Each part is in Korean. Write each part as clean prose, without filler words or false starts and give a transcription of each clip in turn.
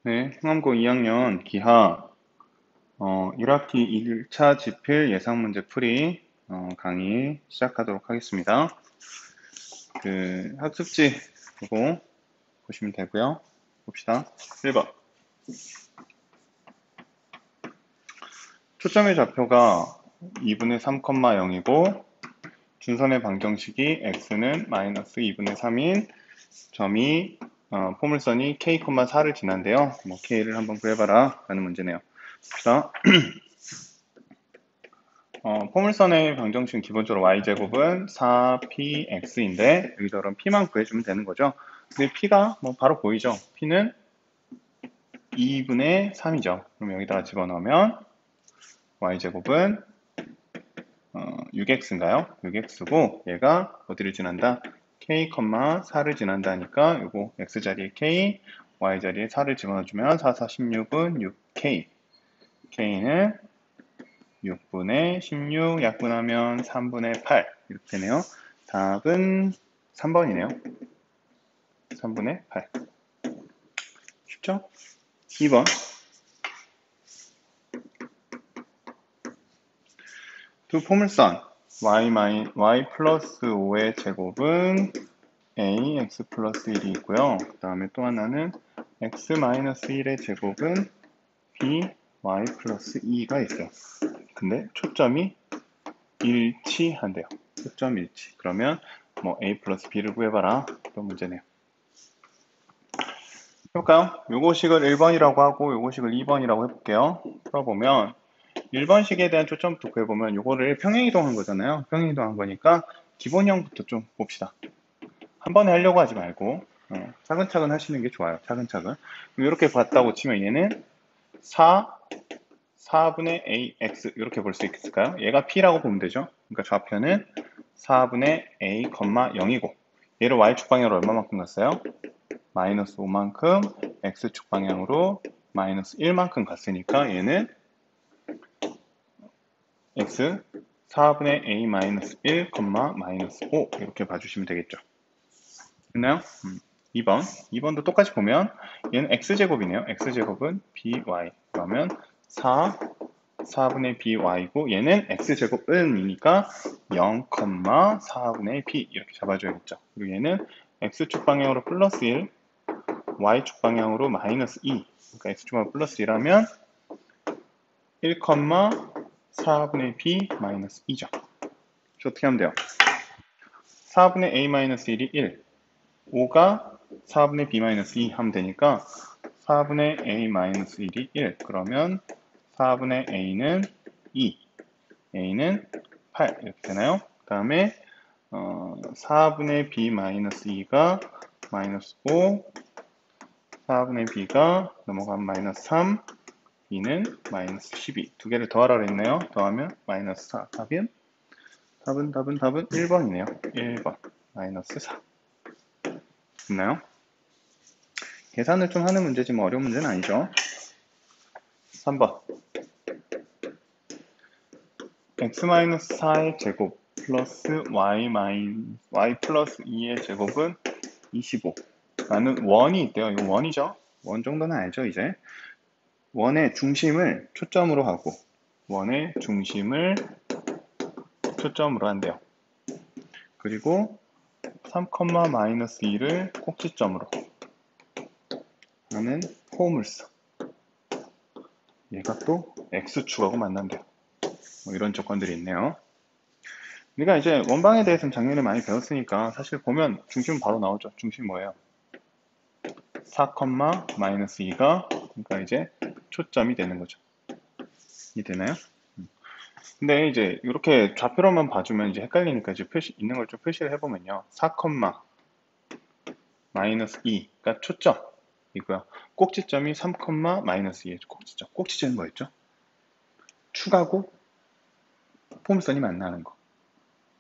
네, 흥암고 2학년 기하 1학기 1차 지필 예상문제 풀이 강의 시작하도록 하겠습니다. 학습지 보고 보시면 되고요. 봅시다. 1번. 초점의 좌표가 2분의 3,0이고 준선의 방정식이 x는 마이너스 2분의 3인 점이 포물선이 k, 4를 지난데요. k를 한번 구해봐라 라는 문제네요. 봅시다. 포물선의 방정식은 기본적으로 y제곱은 4px인데 여기서 p만 구해주면 되는 거죠. 근데 p가 바로 보이죠. p는 2분의 3이죠. 그럼 여기다가 집어넣으면 y제곱은 6x인가요? 6x고 얘가 어디를 지난다? k, 4를 지난다니까 요거 x자리에 k, y자리에 4를 집어넣어주면 4, 4, 16은 6k. k는 6분의 16 약분하면 3분의 8 이렇게 되네요. 답은 3번이네요. 3분의 8. 쉽죠? 2번. 두 포물선 y 플러스 5의 제곱은 a x 플러스 1이 있고요. 그 다음에 또 하나는 x 마이너스 1의 제곱은 b y 플러스 2가 있어요. 근데 초점이 일치한대요. 초점 일치. 그러면 a 플러스 b를 구해봐라. 그런 문제네요. 해볼까요? 요거식을 1번이라고 하고 요거식을 2번이라고 해볼게요. 풀어보면 1번식에 대한 초점부터 구해보면 요거를 평행이동한 거잖아요. 평행이동한 거니까 기본형부터 좀 봅시다. 한 번에 하려고 하지 말고 차근차근 하시는 게 좋아요. 차근차근. 이렇게 봤다고 치면 얘는 4분의 ax 이렇게 볼 수 있을까요? 얘가 p라고 보면 되죠. 그러니까 좌표는 4분의 a, 0이고 얘를 y축 방향으로 얼마만큼 갔어요? 마이너스 5만큼 x축 방향으로 마이너스 1만큼 갔으니까 얘는 x 4분의 a 마이너스 1, 마이너스 5 이렇게 봐주시면 되겠죠. 됐나요? 2번. 2번도 똑같이 보면 얘는 x제곱이네요. x제곱은 by 그러면 4분의 by고 얘는 x제곱은 이니까 0, 4분의 b 이렇게 잡아줘야겠죠. 그리고 얘는 x축 방향으로 플러스 1, y축 방향으로 마이너스 2 그러니까 x축 방향 플러스 1하면 1, 4분의 b 마이너스 2죠. 어떻게 하면 돼요? 4분의 a 마이너스 1이 1 5가 4분의 b 마이너스 2 하면 되니까 4분의 a 마이너스 1이 1 그러면 4분의 a는 2 a는 8 이렇게 되나요? 그 다음에 4분의 b 마이너스 2가 마이너스 5 4분의 b가 넘어가면 마이너스 3 b는 마이너스 12 두 개를 더하라 그랬네요. 더하면 마이너스 4 답은 1번이네요. 1번 마이너스 4 됐나요? 계산을 좀 하는 문제지 어려운 문제는 아니죠. 3번 x-4의 제곱 플러스 y 플러스 2의 제곱은 25 라는 원이 있대요. 이거 원이죠. 원 정도는 알죠 이제. 원의 중심을 초점으로 하고 원의 중심을 초점으로 한대요. 그리고 3, 마이너스 2를 꼭지점으로 하는 포물선. 얘가 또 x축하고 만난대요. 이런 조건들이 있네요. 우리가 이제 원방에 대해서는 작년에 많이 배웠으니까 사실 보면 중심은 바로 나오죠. 중심 뭐예요? 4, 마이너스 2가 그러니까 이제 초점이 되는 거죠. 이해되나요? 근데 이제 이렇게 좌표로만 봐주면 이제 헷갈리니까 이제 있는 걸 좀 표시를 해보면요. 4, 마이너스 2가 초점이고요. 꼭지점이 3, 마이너스 2의 꼭지점. 꼭지점이 뭐였죠? 축하고 포물선이 만나는 거.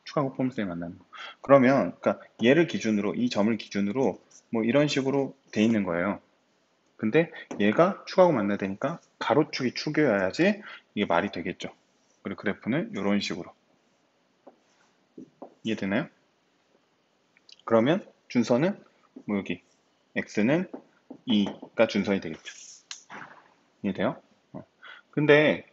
축하고 포물선이 만나는 거. 그러면 그러니까 얘를 기준으로 이 점을 기준으로 이런 식으로 돼 있는 거예요. 근데 얘가 축하고 만나야 되니까 가로축이 축이어야지 이게 말이 되겠죠. 그리고 그래프는 이런 식으로. 이해되나요? 그러면 준선은 여기 x는 2가 준선이 되겠죠. 이해돼요? 근데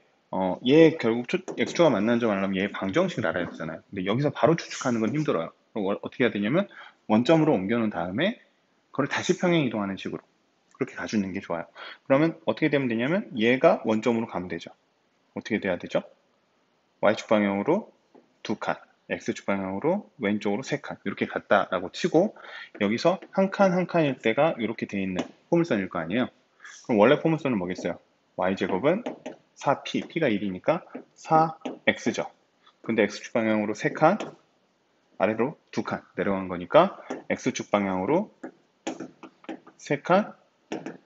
얘 결국 x축과 만나는 점 알려면 얘 방정식을 알아야 되잖아요. 근데 여기서 바로 추측하는 건 힘들어요. 그럼 어떻게 해야 되냐면 원점으로 옮겨놓은 다음에 그걸 다시 평행 이동하는 식으로 그렇게 가주는 게 좋아요. 그러면 어떻게 되면 되냐면 얘가 원점으로 가면 되죠. 어떻게 돼야 되죠? y축 방향으로 두 칸, x축 방향으로 왼쪽으로 세 칸 이렇게 갔다라고 치고 여기서 한 칸 한 칸일 때가 이렇게 돼 있는 포물선일 거 아니에요. 그럼 원래 포물선은 뭐겠어요? y제곱은 4p, p가 1이니까 4x죠. 근데 x축 방향으로 3칸, 아래로 2칸 내려간 거니까 x축 방향으로 3칸,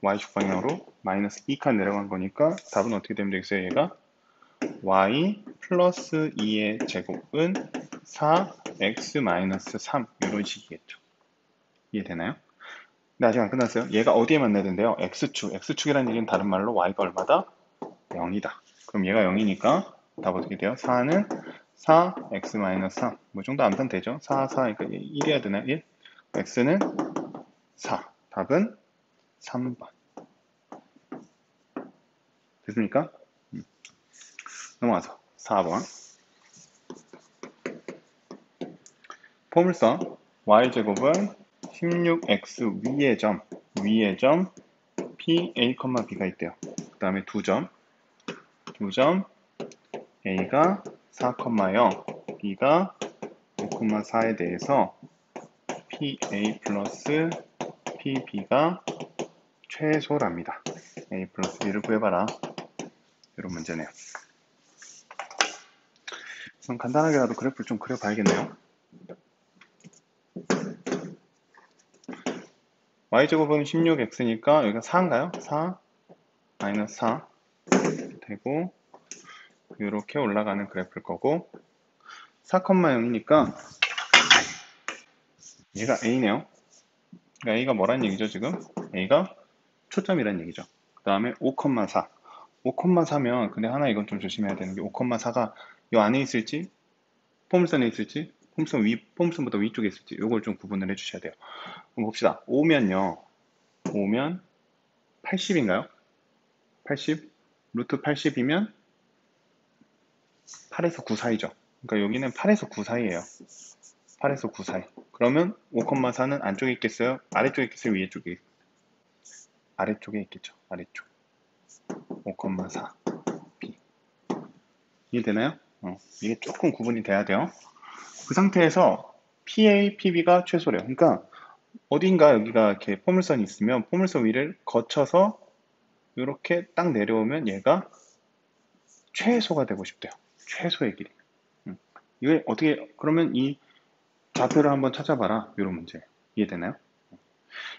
y축 방향으로 마이너스 2칸 내려간 거니까 답은 어떻게 되면 되겠어요? 얘가 y 플러스 2의 제곱은 4x 마이너스 3 이런 식이겠죠. 이해되나요? 근데 아직 안 끝났어요. 얘가 어디에 만나야 된대요? x축. x축이라는 얘기는 다른 말로 y가 얼마다? 0이다. 그럼 얘가 0이니까 답 어떻게 돼요? 4는 4x-3. 뭐 정도 암산 되죠? 4, 4, 그러니까 1이어야 되나? 1? x는 4. 답은 3번. 됐습니까? 넘어가서 4번. 포물선 y제곱은 16x 위의 점 p, a, b가 있대요. 그 다음에 두 점 a가 4,0, b가 5,4에 대해서 PA 플러스 PB가 최소랍니다. A 플러스 B를 구해봐라. 이런 문제네요. 그럼 간단하게라도 그래프를 좀 그려봐야겠네요. Y제곱은 16X니까 여기가 4인가요? 4 마이너스 4 되고 이렇게 올라가는 그래프일 거고 4,0이니까 얘가 A네요. 그러니까 A가 뭐란 얘기죠 지금? A가 초점이란 얘기죠. 그 다음에 5,4 5,4면 근데 하나 이건 좀 조심해야 되는 게 5,4가 이 안에 있을지 포물선에 있을지 포물선보다 위쪽에 있을지 이걸 좀 구분을 해주셔야 돼요. 그럼 봅시다. 5면요. 5면 80인가요? 80? 루트 80이면 8에서 9 사이죠. 그러니까 여기는 8에서 9 사이예요. 8에서 9 사이. 그러면 5,4는 안쪽에 있겠어요? 아래쪽에 있겠어요? 위에 쪽에? 아래쪽에 있겠죠. 아래쪽. 5,4 B. 이해되나요? 이게 조금 구분이 돼야 돼요. 그 상태에서 PA, PB가 최소래요. 그러니까 어딘가 여기가 이렇게 포물선이 있으면 포물선 위를 거쳐서 이렇게 딱 내려오면 얘가 최소가 되고 싶대요. 최소의 길이. 이게 어떻게 그러면 이 좌표를 한번 찾아봐라. 이런 문제. 이해되나요?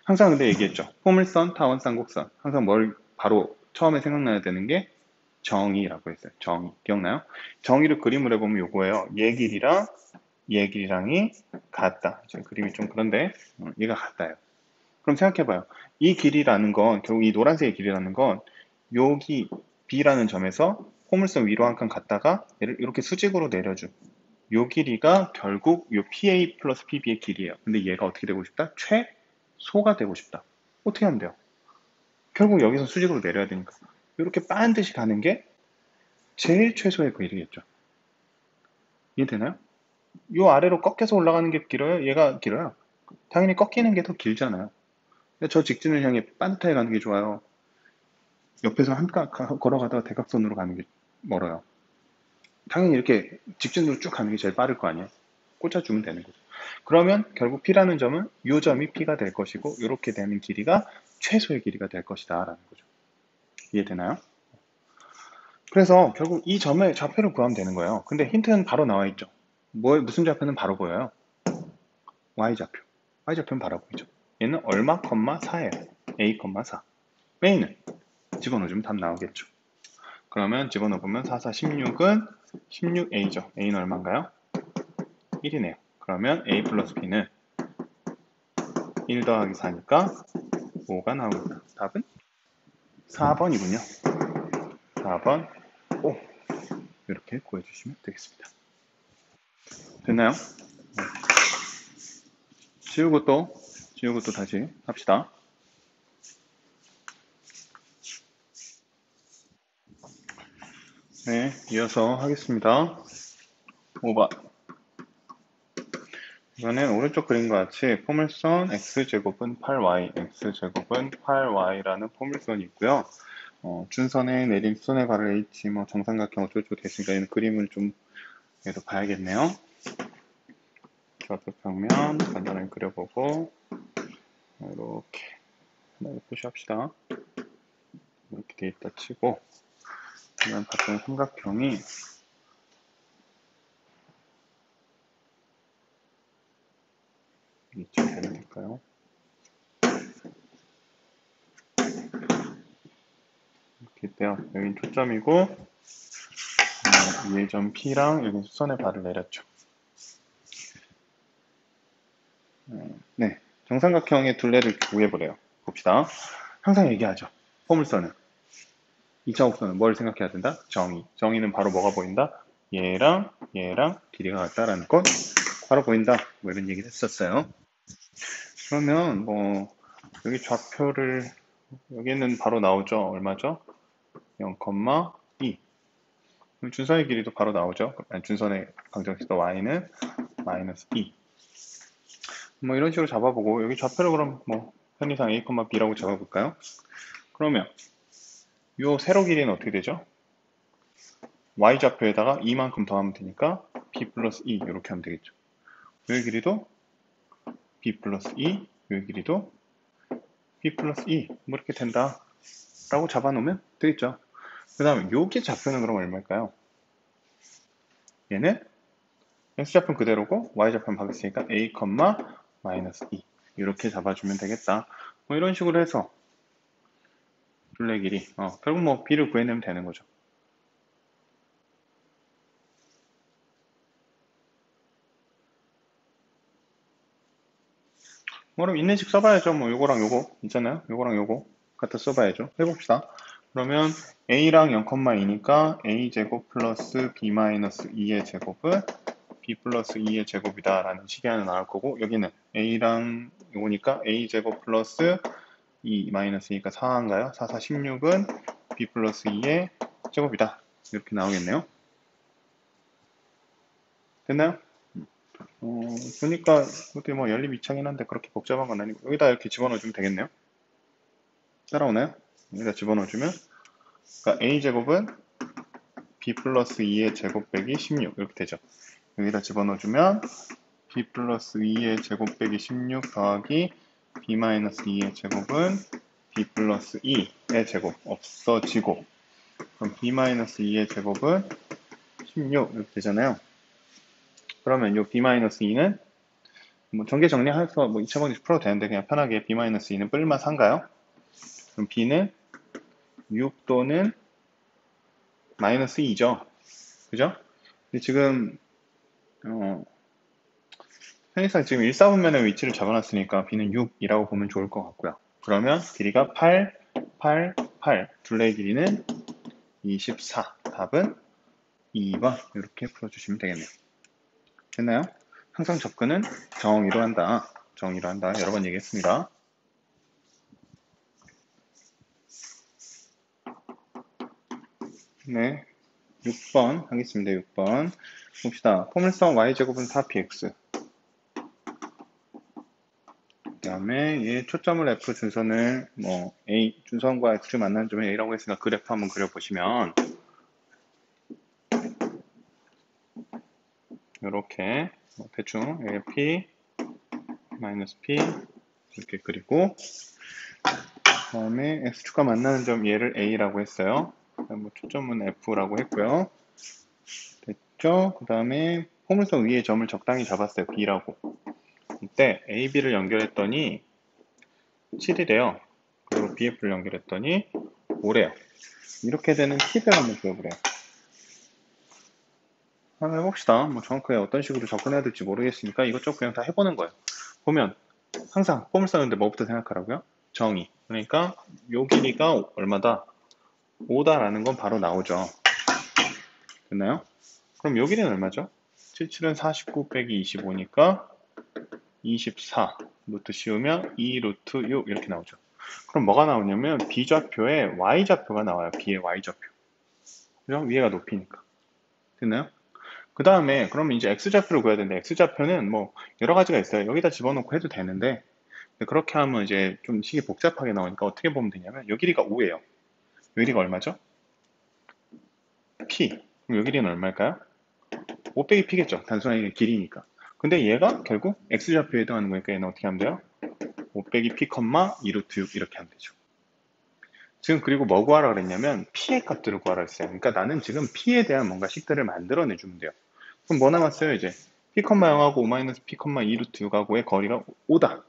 항상 근데 얘기했죠. 포물선, 타원, 쌍곡선. 항상 뭘 바로 처음에 생각나야 되는 게 정의라고 했어요. 정의. 기억나요? 정의를 그림을 해보면 요거예요. 얘 길이랑이 같다. 지금 그림이 좀 그런데 얘가 같다요. 그럼 생각해봐요. 이 길이라는 건 결국 이 노란색의 길이라는 건 여기 B라는 점에서 포물선 위로 한 칸 갔다가 얘를 이렇게 수직으로 내려준 요 길이가 결국 요 PA 플러스 PB의 길이에요. 근데 얘가 어떻게 되고 싶다? 최소가 되고 싶다. 어떻게 하면 돼요? 결국 여기서 수직으로 내려야 되니까 이렇게 반드시 가는 게 제일 최소의 길이겠죠. 이해되나요? 요 아래로 꺾여서 올라가는 게 길어요? 얘가 길어요? 당연히 꺾이는 게 더 길잖아요. 근데 저 직진을 향해 반듯하게 가는 게 좋아요. 옆에서 걸어가다가 대각선으로 가는 게 멀어요. 당연히 이렇게 직진으로 쭉 가는 게 제일 빠를 거 아니에요. 꽂아주면 되는 거죠. 그러면 결국 P라는 점은 이 점이 P가 될 것이고 이렇게 되는 길이가 최소의 길이가 될 것이다 라는 거죠. 이해되나요? 그래서 결국 이 점의 좌표를 구하면 되는 거예요. 근데 힌트는 바로 나와 있죠. 무슨 좌표는 바로 보여요? Y좌표. Y좌표는 바로 보이죠. 얘는 얼마, 4예요. A, 4. A는 집어넣어주면 답 나오겠죠. 그러면 집어넣으면 4, 4, 16은 16A죠. A는 얼마인가요? 1이네요. 그러면 A 플러스 B는 1 더하기 4니까 5가 나옵니다. 답은 4번이군요. 4번 5 이렇게 구해주시면 되겠습니다. 됐나요? 지우고 또 다시 합시다. 네, 이어서 하겠습니다. 5번. 이번엔 오른쪽 그림과 같이 포물선 x제곱은 8y, x제곱은 8y라는 포물선이 있고요. 준선에 내린 수선의 발을 h, 정삼각형 어쩌고 됐으니까 얘는 그림을 좀 얘도 봐야겠네요. 좌표 평면 간단하게 그려보고 이렇게 하나를 표시합시다. 이렇게 돼 있다 치고 그러면 봤던 삼각형이 이쯤 되면 될까요? 이렇게 있대요. 여긴 초점이고 위에 점 P랑 여기 수선의 발을 내렸죠. 네, 정삼각형의 둘레를 구해보래요. 봅시다. 항상 얘기하죠. 포물선은 2차 곡선은 뭘 생각해야 된다? 정의. 정의는 바로 뭐가 보인다? 얘랑 얘랑 길이가 같다라는 건 바로 보인다. 뭐 이런 얘기를 했었어요. 그러면 뭐 여기 좌표를 여기는 바로 나오죠. 얼마죠? 0,2. 준선의 길이도 바로 나오죠. 준선의 방정식도 y는 마이너스 2. 뭐 이런 식으로 잡아보고 여기 좌표를 그럼 뭐 편의상 a, b라고 잡아볼까요? 그러면 요 세로 길이는 어떻게 되죠? y좌표에다가 2만큼 더하면 되니까 b 플러스 2 이렇게 하면 되겠죠. 요 길이도 b 플러스 2, 요 길이도 b 플러스 2 뭐 이렇게 된다 라고 잡아놓으면 되겠죠. 그 다음에 여기 좌표는 그럼 얼마일까요? 얘는 x좌표는 그대로고 y좌표는 바뀌었으니까 a, 마이너스 2 이렇게 잡아주면 되겠다. 뭐 이런 식으로 해서 둘레 길이 결국 뭐 b를 구해내면 되는 거죠. 그럼 있는 식 써봐야죠. 뭐 요거랑 요거 있잖아요. 요거랑 요거 갖다 써봐야죠. 해봅시다. 그러면 a랑 0,2니까 a제곱 플러스 b-2의 제곱은 b 플러스 2의 제곱이다 라는 식이 하나 나올 거고 여기는 a랑 요거니까 a제곱 플러스 2 마이너스니까 4인가요? 4, 4, 16은 b 플러스 2의 제곱이다. 이렇게 나오겠네요. 됐나요? 보니까 그것도 뭐 연립이차긴 한데 그렇게 복잡한 건 아니고 여기다 이렇게 집어넣어주면 되겠네요. 따라오나요? 여기다 집어넣어주면 그러니까 a제곱은 b 플러스 2의 제곱 빼기 16 이렇게 되죠. 여기다 집어넣어주면 b 플러스 2의 제곱 빼기 16 더하기 b 마이너스 2의 제곱은 b 플러스 2의 제곱 없어지고 그럼 b 마이너스 2의 제곱은 16 이렇게 되잖아요. 그러면 이 b 마이너스 2는 뭐 전개 정리해서 뭐 2차 방정식 풀어도 되는데 그냥 편하게 b 마이너스 2는 뿔마 4인가요? 그럼 b는 6 또는 마이너스 2죠. 그죠? 근데 지금 편의상 지금 1사분면의 위치를 잡아놨으니까 b는 6이라고 보면 좋을 것 같고요. 그러면 길이가 8, 8, 8 둘레의 길이는 24 답은 2번 이렇게 풀어주시면 되겠네요. 됐나요? 항상 접근은 정의로 한다. 정의로 한다. 여러 번 얘기했습니다. 네, 6번 하겠습니다. 6번 봅시다. 포물선 y제곱은 4px 그 다음에 얘 초점을 F 준선을 뭐 A 준선과 X 만나는 점을 A라고 했으니까 그래프 한번 그려보시면 이렇게 대충 P 마이너스 P 이렇게 그리고 그 다음에 X축과 만나는 점 얘를 A라고 했어요. 뭐 초점은 F라고 했고요. 됐죠? 그 다음에 포물선 위에 점을 적당히 잡았어요. B라고. 이때 A, B를 연결했더니 7이래요. 그리고 BF를 연결했더니 5래요. 이렇게 되는 팁을 한번 보여보래요. 한번 해봅시다. 뭐 정확하게 어떤 식으로 접근해야 될지 모르겠으니까 이것저것 그냥 다 해보는 거예요. 보면 항상 폼을 썼는데 뭐부터 생각하라고요? 정의. 그러니까 요 길이가 얼마다? 5다라는 건 바로 나오죠. 됐나요? 그럼 요 길이는 얼마죠? 77은 49 빼기 25니까 24 루트 씌우면 2 루트 6 이렇게 나오죠. 그럼 뭐가 나오냐면 B좌표에 Y좌표가 나와요. B의 Y좌표. 그죠? 위에가 높이니까. 됐나요? 그 다음에 그러면 이제 x좌표를 구해야 되는데 x좌표는 뭐 여러 가지가 있어요. 여기다 집어넣고 해도 되는데 그렇게 하면 이제 좀 식이 복잡하게 나오니까 어떻게 보면 되냐면 요 길이가 5예요. 요 길이가 얼마죠? p. 그럼 요 길이는 얼마일까요? 5 빼기 p겠죠. 단순하게 길이니까. 근데 얘가 결국 x좌표에 해당하는 거니까 얘는 어떻게 하면 돼요? 5 빼기 p, 2 루트 6 이렇게 하면 되죠. 지금 그리고 뭐 구하라 그랬냐면 p의 값들을 구하라 했어요. 그러니까 나는 지금 p에 대한 뭔가 식들을 만들어내주면 돼요. 그럼 뭐 남았어요 이제? p, 0하고 5-p, 2 루트 6하고의 거리가 5다.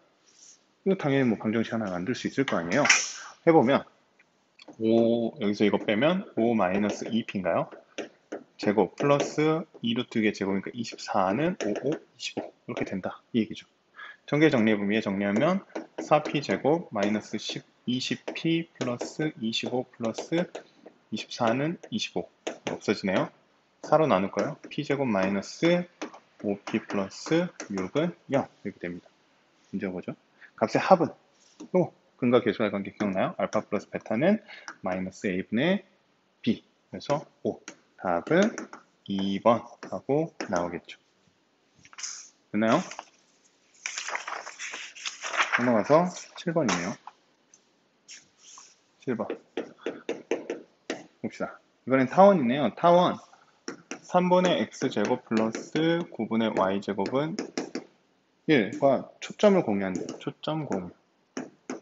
이거 당연히 뭐 방정식 하나 만들 수 있을 거 아니에요. 해보면 5 여기서 이거 빼면 5-2p인가요? 제곱 플러스 2 루트 6의 제곱이니까 24는 5, 25 이렇게 된다 이 얘기죠. 전개 정리해보면 얘 정리하면 4p 제곱 마이너스 20p 플러스 25 플러스 24는 25 없어지네요. 4로 나눌까요? p 제곱 마이너스 5p 플러스 6은 0 이렇게 됩니다. 문제 뭐죠? 값의 합은 또 근과 계수의 관계 기억나요? 알파 플러스 베타는 마이너스 a분의 b 그래서 5 답은 2번 하고 나오겠죠. 됐나요? 넘어가서 7번이네요. 7번 봅시다. 이번엔 타원이네요. 타원 3분의 x제곱 플러스 9분의 y제곱은 1과 초점을 공유한대요. 초점 공유.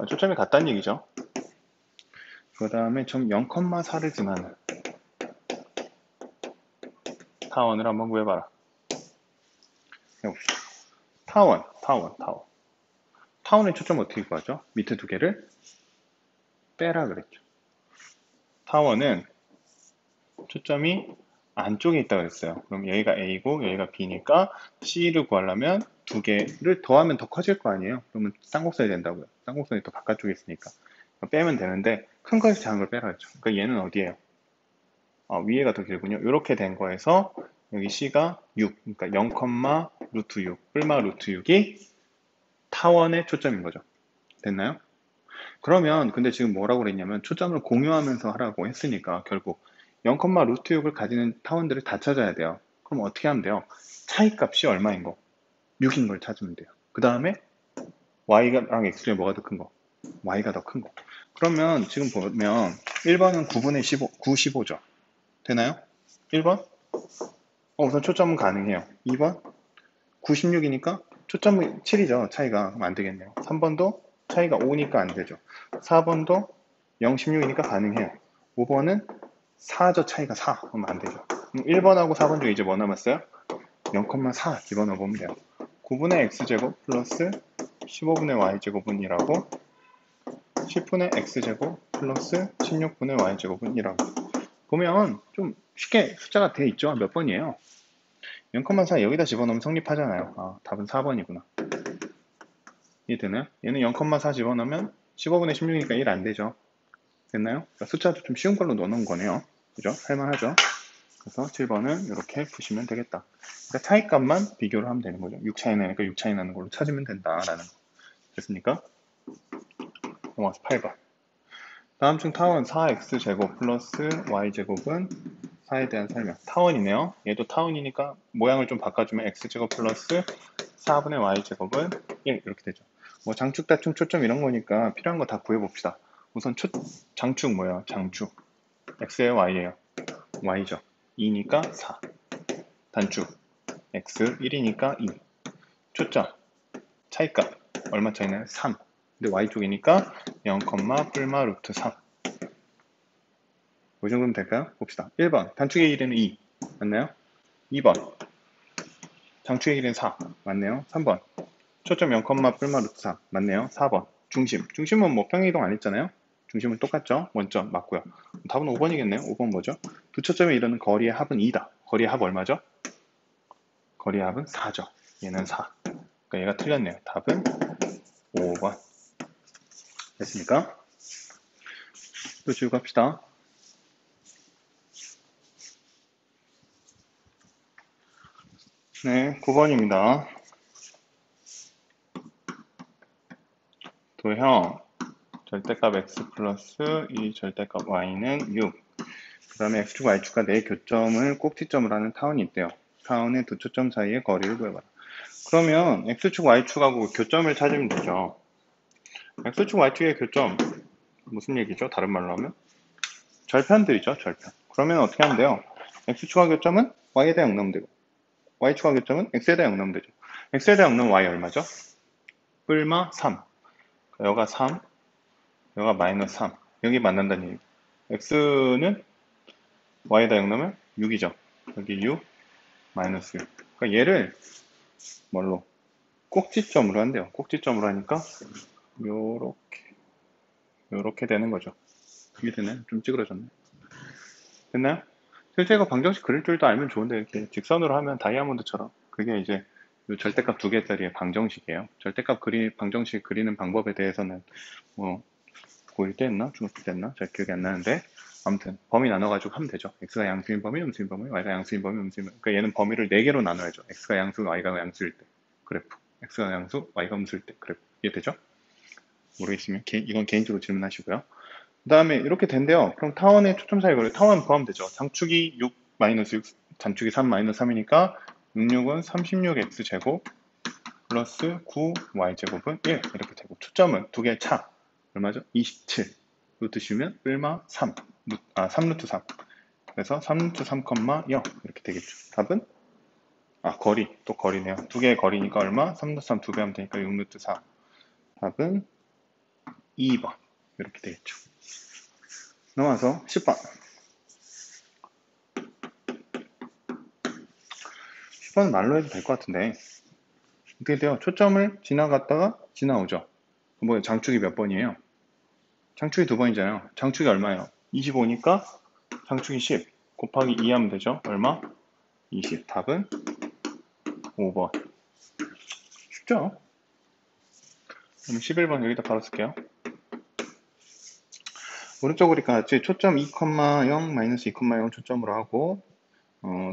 초점이 같다는 얘기죠. 그 다음에 점 0,4를 지나는 타원을 한번 구해봐라. 해봅시다. 타원. 타원의 초점 어떻게 구하죠? 밑에 두 개를 빼라 그랬죠. 타원은 초점이 안쪽에 있다고 그랬어요. 그럼 여기가 A고 여기가 B니까 C를 구하려면 두 개를 더하면 더 커질 거 아니에요. 그러면 쌍곡선이 된다고요. 쌍곡선이 더 바깥쪽에 있으니까. 빼면 되는데 큰 거에서 작은 걸 빼라 했죠. 그러니까 얘는 어디예요? 위에가 더 길군요. 이렇게 된 거에서 여기 C가 6, 그러니까 0, 루트 6, 뿔마 루트 6이 타원의 초점인 거죠. 됐나요? 그러면 근데 지금 뭐라고 그랬냐면 초점을 공유하면서 하라고 했으니까 결국 0, 루트 6을 가지는 타원들을 다 찾아야 돼요. 그럼 어떻게 하면 돼요? 차이값이 얼마인 거? 6인 걸 찾으면 돼요. 그 다음에 y랑 x 중에 뭐가 더 큰 거? y가 더 큰 거. 그러면 지금 보면 1번은 9분의 15, 95죠. 되나요? 1번? 우선 초점은 가능해요. 2번? 96이니까 초점은 7이죠. 차이가. 그럼 안 되겠네요. 3번도 차이가 5니까 안 되죠. 4번도 0, 16이니까 가능해요. 5번은 4죠. 차이가 4. 그럼 안 되죠. 1번하고 4번 중에 이제 뭐 남았어요? 0,4 집어넣어 보면 돼요. 9분의 x제곱 플러스 15분의 y제곱은 1하고 10분의 x제곱 플러스 16분의 y제곱은 1하고 보면 좀 쉽게 숫자가 돼 있죠. 몇 번이에요? 0,4 여기다 집어넣으면 성립하잖아요. 답은 4번이구나. 이해되나요? 얘는 0,4 집어넣으면 15분의 16이니까 1 안 되죠. 됐나요? 그러니까 숫자도 좀 쉬운 걸로 넣어놓은 거네요. 그죠? 할만하죠? 그래서 7번은 이렇게 푸시면 되겠다. 그러니까 차이값만 비교를 하면 되는 거죠. 6 차이 나니까 6 차이 나는 걸로 찾으면 된다라는 거. 됐습니까? 넘어가서 8번. 다음 중 타원 4x제곱 플러스 y제곱은 4에 대한 설명. 타원이네요. 얘도 타원이니까 모양을 좀 바꿔주면 x제곱 플러스 4분의 y제곱은 1 이렇게 되죠. 뭐 장축, 다축, 초점 이런 거니까 필요한 거 다 구해봅시다. 우선 장축 뭐예요? 장축. x예요? y예요? y죠. 2니까 4. 단축. x 1이니까 2. 초점. 차이값. 얼마 차이나요? 3. 근데 y쪽이니까 0, 뿔마 루트 3. 이 정도면 될까요? 봅시다. 1번. 단축의 1에는 2. 맞나요? 2번. 장축의 1에는 4. 맞네요. 3번. 초점 0, 뿔마 루트 3. 맞네요. 4번. 중심. 중심은 뭐 평행이동 안 했잖아요? 중심은 똑같죠? 원점 맞고요. 답은 5번이겠네요. 5번 뭐죠? 두 초점에 이르는 거리의 합은 2다. 거리의 합 얼마죠? 거리의 합은 4죠. 얘는 4. 그러니까 얘가 틀렸네요. 답은 5번. 됐습니까? 또 지우고 합시다. 네, 9번입니다. 도형 절대값 x 플러스 이 절대값 y는 6. 그 다음에 x축, y축과 네 교점을 꼭지점으로 하는 타원이 있대요. 타원의 두 초점 사이의 거리를 구해봐라. 그러면 x축, y축하고 교점을 찾으면 되죠. x축, y축의 교점 무슨 얘기죠? 다른 말로 하면 절편들이죠. 절편. 그러면 어떻게 하면 돼요? x축과 교점은 y에 대한 0 넣으면 되고 y축과 교점은 x에 대한 0 넣으면 되죠. x에 대한 0 넣으면 y 얼마죠? 뿔마 3. 여가 3, 여가 마이너스 3. 여기 만난다는 얘기. x는 y에다 0 넣으면 6이죠. 여기 6, 마이너스 6. 그러니까 얘를 뭘로? 꼭지점으로 한대요. 꼭지점으로 하니까 요렇게 되는 거죠. 이게 되네. 좀 찌그러졌네. 됐나요? 실제 이거 방정식 그릴 줄도 알면 좋은데 이렇게 직선으로 하면 다이아몬드처럼 그게 이제 요 절대값 2개짜리의 방정식이에요. 절대값 방정식 그리는 방법에 대해서는 뭐 고1 때 했나? 중학교 때 했나? 잘 기억이 안 나는데 아무튼 범위 나눠가지고 하면 되죠. x가 양수인 범위, 음수인 범위, y가 양수인 범위, 음수인 범위. 그러니까 얘는 범위를 4개로 나눠야죠. x가 양수, y가 양수일 때 그래프. x가 양수, y가 음수일 때 그래프. 이해되죠? 모르겠으면 이건 개인적으로 질문하시고요. 그 다음에 이렇게 된대요. 그럼 타원의 초점 사이 거리, 타원 포함되죠. 장축이 6 마이너스 6, 장축이 3 마이너스 3이니까 66은 36x제곱 플러스 9y제곱은 1 이렇게 되고 초점은 두 개의 차 얼마죠? 27 루트 씌우면 얼마? 3 3루트 3 그래서 3루트 3, 0 이렇게 되겠죠. 답은? 거리 또 거리네요. 두 개의 거리니까 얼마? 3루트 3 두 배 하면 되니까 6루트 4 답은 2번 이렇게 되겠죠. 넘어가서 10번 10번은 말로 해도 될 것 같은데 어떻게 돼요? 초점을 지나갔다가 지나오죠. 뭐 장축이 몇 번이에요? 장축이 2번이잖아요. 장축이 얼마예요? 25니까 장축이 10 곱하기 2 하면 되죠. 얼마? 20. 답은 5번. 쉽죠? 그럼 11번 여기다 바로 쓸게요. 오른쪽 그립과 같이 초점 2,0 마이너스 2,0 초점으로 하고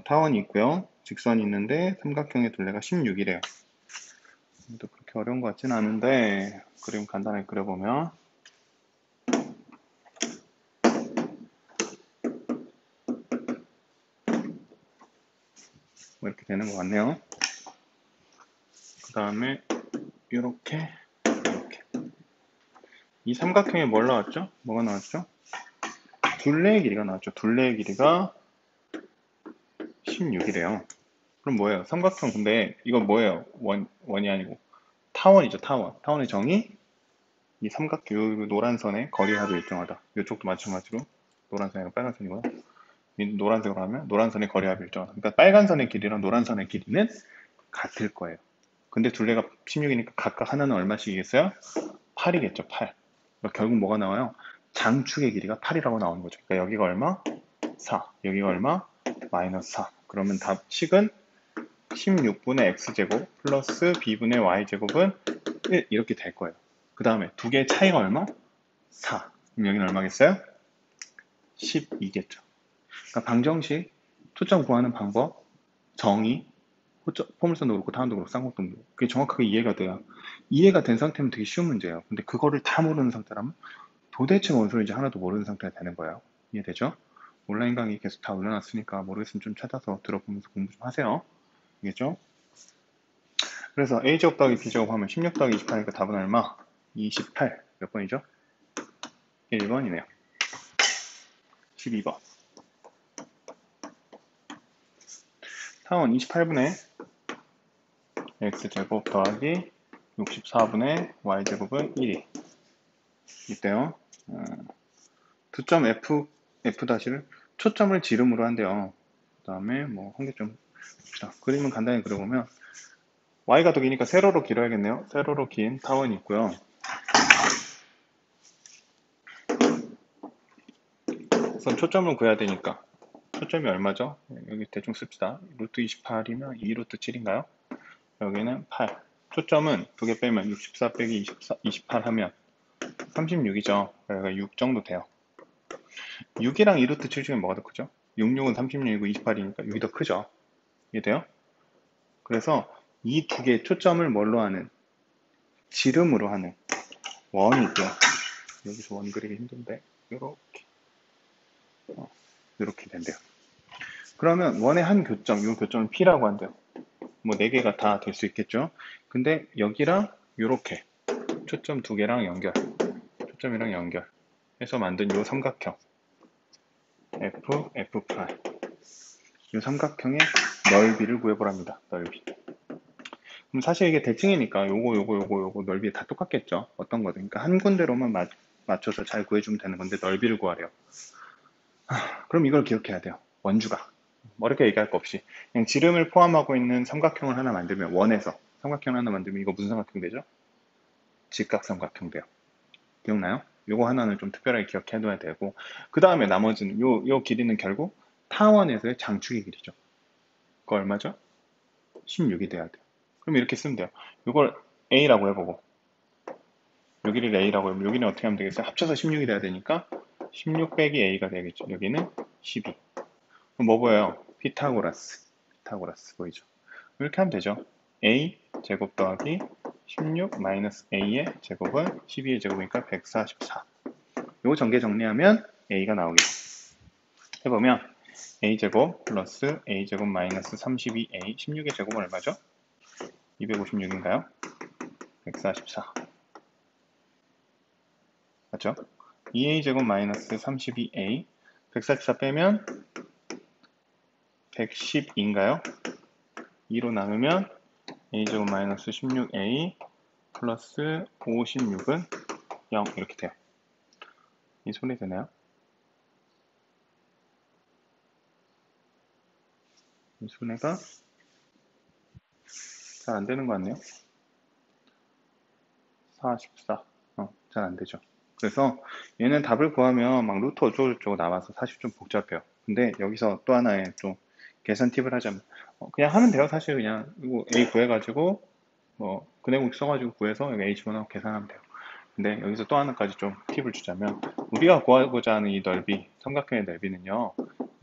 타원이 있고요. 직선이 있는데 삼각형의 둘레가 16이래요. 또 그렇게 어려운 것 같진 않은데 그림 간단하게 그려보면 뭐 이렇게 되는 것 같네요. 그 다음에 이렇게 이 삼각형에 뭘 나왔죠? 뭐가 나왔죠? 둘레의 길이가 나왔죠. 둘레의 길이가 16이래요. 그럼 뭐예요? 삼각형 근데 이건 뭐예요? 원이 아니고 타원이죠. 타원의 정의 이 삼각형 노란 선의 거리 합이 일정하다. 이쪽도 마찬가지로 노란 선이고 빨간 선이고요. 이 노란색으로 하면 노란 선의 거리 합이 일정하다. 그러니까 빨간 선의 길이랑 노란 선의 길이는 같을 거예요. 근데 둘레가 16이니까 각각 하나는 얼마씩이겠어요? 8이겠죠. 8. 그러니까 결국 뭐가 나와요? 장축의 길이가 8이라고 나오는 거죠. 그러니까 여기가 얼마? 4. 여기가 얼마? 마이너스 4. 그러면 답식은 16분의 x제곱 플러스 b분의 y제곱은 1 이렇게 될 거예요. 그 다음에 두 개의 차이가 얼마? 4. 그럼 여기는 얼마겠어요? 12겠죠. 그러니까 방정식, 초점 구하는 방법, 정의, 포물선도 그렇고 타원도 그렇고 쌍곡동도 그렇고 그게 정확하게 이해가 돼요. 이해가 된 상태면 되게 쉬운 문제예요. 근데 그거를 다 모르는 상태라면 도대체 뭔 소리인지 하나도 모르는 상태가 되는 거예요. 이해되죠? 온라인 강의 계속 다 올려놨으니까 모르겠으면 좀 찾아서 들어보면서 공부 좀 하세요. 알겠죠? 그래서 a제곱 더하기 b제곱 하면 16 더하기 28이니까 답은 얼마? 28. 몇 번이죠? 1번이네요. 12번. 타원 28분의 x제곱 더하기 64분의 y제곱은 1이 있대요. 두 점 f''를 초점을 지름으로 한대요. 그 다음에 뭐 한 개 좀 봅시다. 그림은 간단히 그려보면 y가 더 기니까 세로로 길어야겠네요. 세로로 긴 타원이 있고요. 우선 초점을 구해야 되니까 초점이 얼마죠? 여기 대충 씁시다. 루트 28이면 2루트 7인가요? 여기는 8. 초점은 두 개 빼면 64 빼기 28 하면 36이죠. 그러니까 6 정도 돼요. 6이랑 2루트 7 중에 뭐가 더 크죠? 66은 36이고 28이니까 6이 더 크죠. 이해돼요? 그래서 이 두 개의 초점을 뭘로 하는? 지름으로 하는 원이 있고요. 여기서 원 그리기 힘든데 이렇게 이렇게 된대요. 그러면 원의 한 교점, 이 교점을 P라고 한대요. 뭐 4개가 다 될 수 있겠죠. 근데 여기랑 요렇게 초점 2개랑 연결, 초점이랑 연결해서 만든 요 삼각형 F, F'. 이 삼각형의 넓이를 구해보랍니다. 넓이. 그럼 사실 이게 대칭이니까 요거 넓이 다 똑같겠죠. 어떤 거든. 그러니까 한 군데로만 맞춰서 잘 구해주면 되는 건데 넓이를 구하래요. 그럼 이걸 기억해야 돼요. 원주각. 어렵게 얘기할 거 없이 그냥 지름을 포함하고 있는 삼각형을 하나 만들면 원에서 삼각형을 하나 만들면 이거 무슨 삼각형 되죠? 직각삼각형 돼요. 기억나요? 요거 하나는 좀 특별하게 기억해둬야 되고 그 다음에 나머지는 요 길이는 결국 타원에서의 장축의 길이죠. 그거 얼마죠? 16이 돼야 돼요. 그럼 이렇게 쓰면 돼요. 이걸 A라고 해보고 여기를 A라고 해보면 여기는 어떻게 하면 되겠어요? 합쳐서 16이 돼야 되니까 16 빼기 A가 되겠죠. 여기는 12. 그럼 뭐 보여요? 피타고라스 보이죠? 이렇게 하면 되죠. A 제곱 더하기 16 마이너스 A의 제곱은 12의 제곱이니까 144. 요거 전개 정리하면 A가 나오겠죠. 해보면 A제곱 플러스 A제곱 마이너스 32A 16의 제곱은 얼마죠? 256인가요? 144 맞죠? 2a제곱 마이너스 32a 144 빼면 110인가요? 2로 나누면 a제곱 마이너스 16a 플러스 56은 0 이렇게 돼요. 이 소리 되나요? 이 소리가 잘 안 되는 것 같네요. 44 잘 안 되죠. 그래서 얘는 답을 구하면 막 루트 어쩌고저쩌고 나와서 사실 좀 복잡해요. 근데 여기서 또 하나의 좀 계산 팁을 하자면 그냥 하면 돼요. 사실 그냥 이거 A 구해가지고 뭐 근해공식 써가지고 구해서 여기 A 집어넣고 계산하면 돼요. 근데 여기서 또 하나까지 좀 팁을 주자면 우리가 구하고자 하는 이 넓이 삼각형의 넓이는요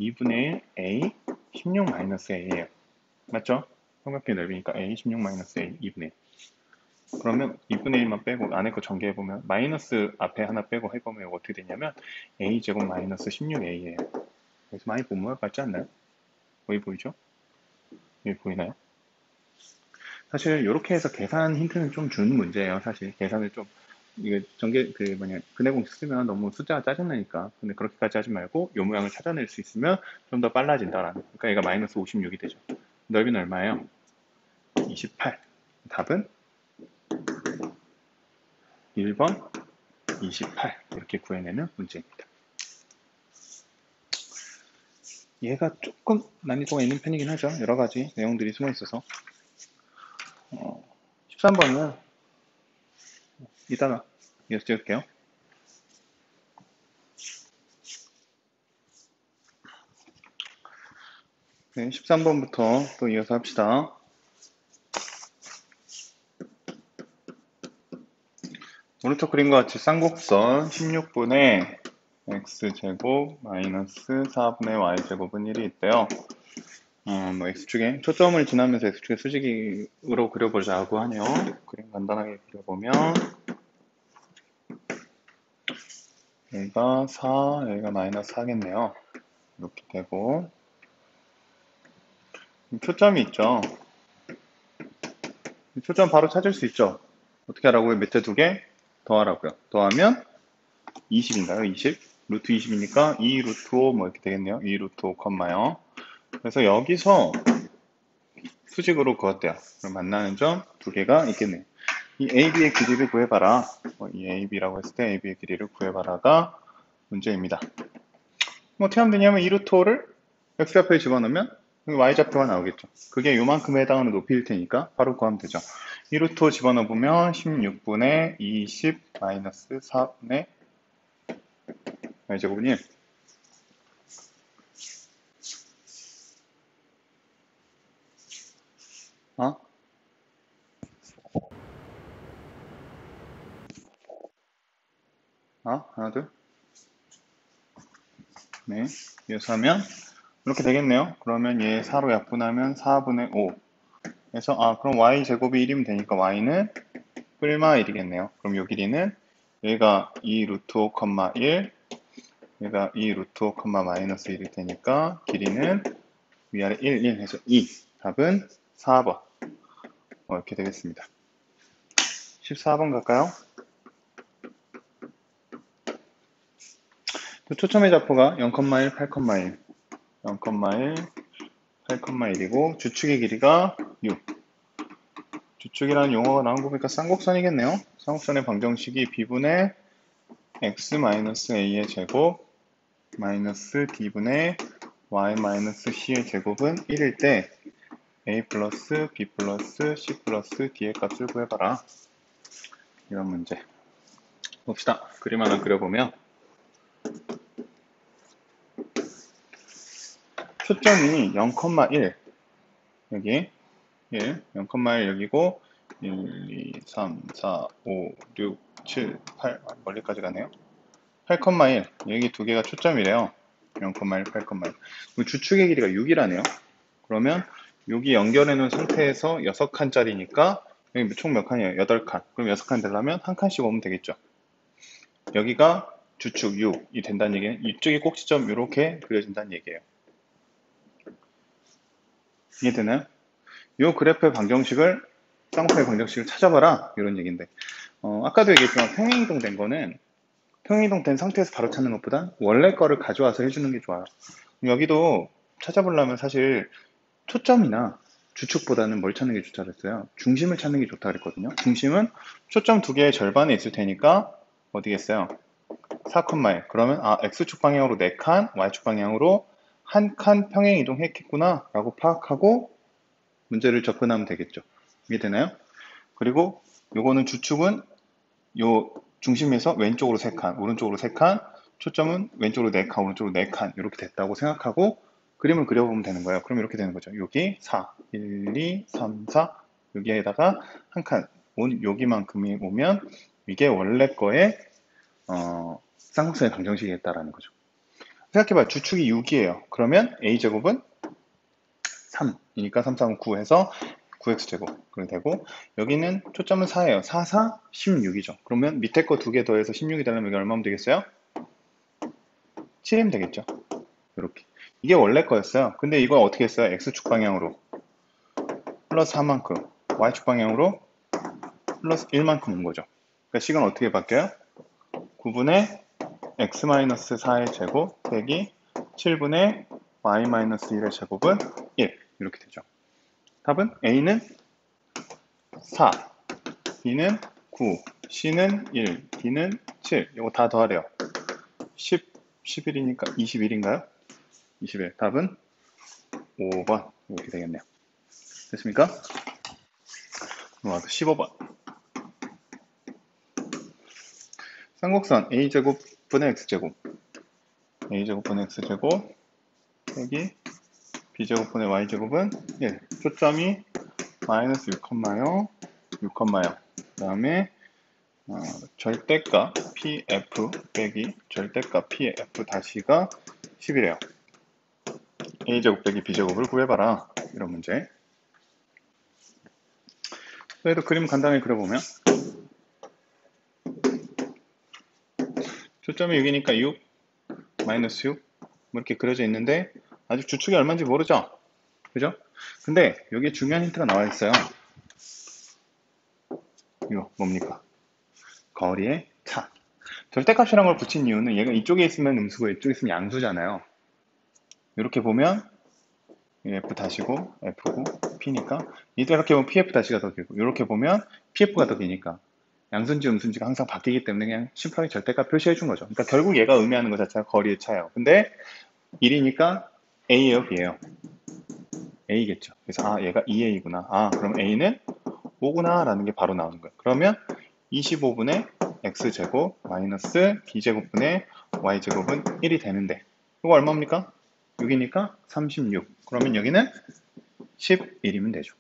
2분의 1 A 16-A예요. 맞죠? 삼각형의 넓이니까 A 16-A 2분의 1. 그러면 2분의 1만 빼고 안에 거 전개해보면 마이너스 앞에 하나 빼고 해보면 이거 어떻게 되냐면 a제곱 마이너스 16a예요. 그래서 많이 본 것 같지 않나요? 거의 보이죠? 여기 보이나요? 사실 이렇게 해서 계산 힌트는 좀 주는 문제예요. 사실 계산을 좀 이게 근해공식 쓰면 너무 숫자가 짜증나니까. 근데 그렇게까지 하지 말고 이 모양을 찾아낼 수 있으면 좀 더 빨라진다라는. 그러니까 얘가 마이너스 56이 되죠. 넓이는 얼마예요? 28. 답은 1번 28 이렇게 구해내는 문제입니다. 얘가 조금 난이도가 있는 편이긴 하죠. 여러 가지 내용들이 숨어 있어서 13번은 이따가 이어서 찍을게요. 네, 13번부터 또 이어서 합시다. 오른쪽 그림과 같이 쌍곡선 16분의 x제곱 마이너스 4분의 y제곱은 1이 있대요. 뭐 x축에 초점을 지나면서 x축의 수직으로 그려보자고 하네요. 그림 간단하게 그려보면 얘가 4, 여기가 마이너스 4겠네요. 이렇게 되고 초점이 있죠. 초점 바로 찾을 수 있죠. 어떻게 하라고요? 밑에 2개 더하라고요. 더하면 20인가요? 20? 루트 20이니까 2 루트 5 뭐 이렇게 되겠네요. 2 루트 5, 0. 그래서 여기서 수직으로 그었대요. 그럼 만나는 점 2개가 있겠네요. 이 AB의 길이를 구해봐라. 이 AB라고 했을 때 AB의 길이를 구해봐라가 문제입니다. 뭐 어떻게 하면 되냐면 2 루트 5를 x좌표에 집어넣으면 y좌표가 나오겠죠. 그게 요만큼에 해당하는 높이일 테니까 바로 구하면 되죠. 2 루트 5 집어넣으면 16분의 20 마이너스 4분의 y제곱은 1. 하나, 둘. 네. 이어서 하면 이렇게 되겠네요. 그러면 얘 4로 약분하면 4분의 5. 그래서 그럼 y제곱이 1이면 되니까 y는 뿔마 1이겠네요. 그럼 요 길이는 얘가 2 루트 5, 1 얘가 2 루트 5, 마이너스 1이 되니까 길이는 위아래 1, 1 해서 2. 답은 4번. 이렇게 되겠습니다. 14번 갈까요? 또 초점의 좌표가 0,1, 8,1. 0,1, 8,1이고 주축의 길이가 6. 주축이라는 용어가 나온 거 보니까 쌍곡선이겠네요. 쌍곡선의 방정식이 b분의 x-a의 제곱 마이너스 d분의 y-c의 제곱은 1일 때 a 플러스 b 플러스 c 플러스 d의 값을 구해봐라. 이런 문제. 봅시다. 그림 하나 그려보면 초점이 0,1 여기 1, 0,1 여기고 1, 2, 3, 4, 5, 6, 7, 8 멀리까지 가네요. 8,1 여기 두 개가 초점이래요. 0,1, 8,1 주축의 길이가 6이라네요. 그러면 6이 연결해 놓은 상태에서 6칸짜리니까 여기 총 몇 칸이에요? 8칸. 그럼 6칸 되려면 한 칸씩 오면 되겠죠. 여기가 주축 6이 된다는 얘기는 이쪽이 꼭지점 이렇게 그려진다는 얘기예요. 이해되나요? 이 그래프의 방정식을 쌍꺼풀의 방정식을 찾아봐라 이런 얘기인데 아까도 얘기했지만 평행이동된 거는 평행이동된 상태에서 바로 찾는 것보다 원래 거를 가져와서 해주는 게 좋아요. 여기도 찾아보려면 사실 초점이나 주축보다는 뭘 찾는 게 좋다 그랬어요? 중심을 찾는 게 좋다 그랬거든요. 중심은 초점 두 개의 절반에 있을 테니까 어디겠어요? 4,1 그러면 X축 방향으로 4칸, Y축 방향으로 한 칸 평행 이동했겠구나 라고 파악하고 문제를 접근하면 되겠죠. 이해되나요? 그리고 요거는 주축은 요 중심에서 왼쪽으로 3칸, 오른쪽으로 3칸, 초점은 왼쪽으로 4칸, 오른쪽으로 4칸 이렇게 됐다고 생각하고 그림을 그려보면 되는 거예요. 그럼 이렇게 되는 거죠. 여기 4, 1, 2, 3, 4 여기에다가 한 칸, 여기만큼이 오면 이게 원래 거의 쌍곡선의 방정식이겠다라는 거죠. 생각해봐. 주축이 6이에요. 그러면 a제곱은 3이니까 3, 4, 9 해서 9x제곱 그렇게 되고 여기는 초점은 4예요. 4, 4, 16이죠. 그러면 밑에 거 두 개 더해서 16이 되려면 이게 얼마면 되겠어요? 7이면 되겠죠. 이렇게. 이게 원래 거였어요. 근데 이걸 어떻게 했어요? x축 방향으로 플러스 4만큼 y축 방향으로 플러스 1만큼 온 거죠. 그러니까 식은 어떻게 바뀌어요? 9분의 x-4의 제곱 빼기 7분의 y-1의 제곱은 1 이렇게 되죠. 답은 A는 4, B는 9, C는 1, D는 7. 이거 다 더하래요. 10, 11이니까 21인가요? 21. 답은 5번. 이렇게 되겠네요. 됐습니까? 넘어가서 15번. 쌍곡선 A제곱분의 X제곱. A제곱분의 X제곱 빼기 B제곱분의 Y제곱은 1. 초점이 마이너스 6,0, 6,0. 그 다음에 절대값 PF 빼기 절대값 PF 다시가 10이래요. A제곱 빼기 B제곱을 구해봐라. 이런 문제. 그래도 그림 간단히 그려보면 초점이 6이니까 6, 마이너스 6 이렇게 그려져 있는데 아직 주축이 얼마인지 모르죠? 그죠? 근데 여기에 중요한 힌트가 나와 있어요. 이거 뭡니까? 거리의 차. 절대값이란 걸 붙인 이유는 얘가 이쪽에 있으면 음수고 이쪽에 있으면 양수잖아요. 이렇게 보면 F 다시고 F고 P니까 이렇게 보면 PF 다시가 더 길고 이렇게 보면 PF가 더 기니까 양수인지 음수인지가 항상 바뀌기 때문에 그냥 심플하게 절대값 표시해 준 거죠. 그러니까 결국 얘가 의미하는 것 자체가 거리의 차예요. 근데 1이니까 A예요, B예요? A겠죠. 그래서 얘가 2A구나. 그럼 A는 5구나 라는 게 바로 나오는 거예요. 그러면 25분의 X제곱 마이너스 B제곱분의 Y제곱은 1이 되는데 이거 얼마입니까? 6이니까 36. 그러면 여기는 11이면 되죠.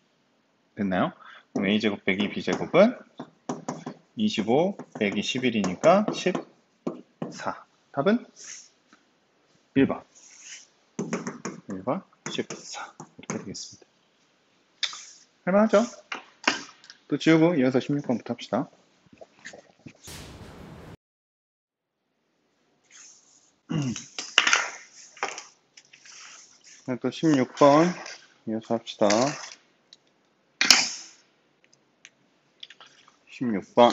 됐나요? 그럼 A제곱 빼기 B제곱은 25 빼기 11이니까 14. 답은 1번. 1번 14. 이렇게 되겠습니다. 할만하죠? 또 지우고 이어서 16번부터 합시다. 또 16번 이어서 합시다. 16번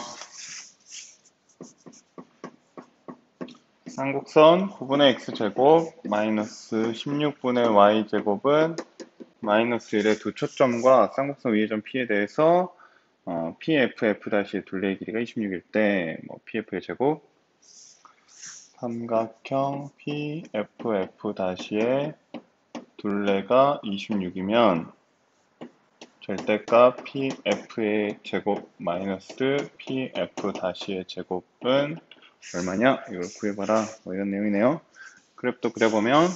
쌍곡선 9분의 x제곱 마이너스 16분의 y제곱은 마이너스 1의 두 초점과 쌍곡선 위의 점 P에 대해서 PFF-의 둘레의 길이가 26일 때 PF의 제곱 삼각형 PFF-의 둘레가 26이면 절대값 PF의 제곱 마이너스 PF-의 제곱은 얼마냐? 이걸 구해봐라. 이런 내용이네요. 그래프도 그려보면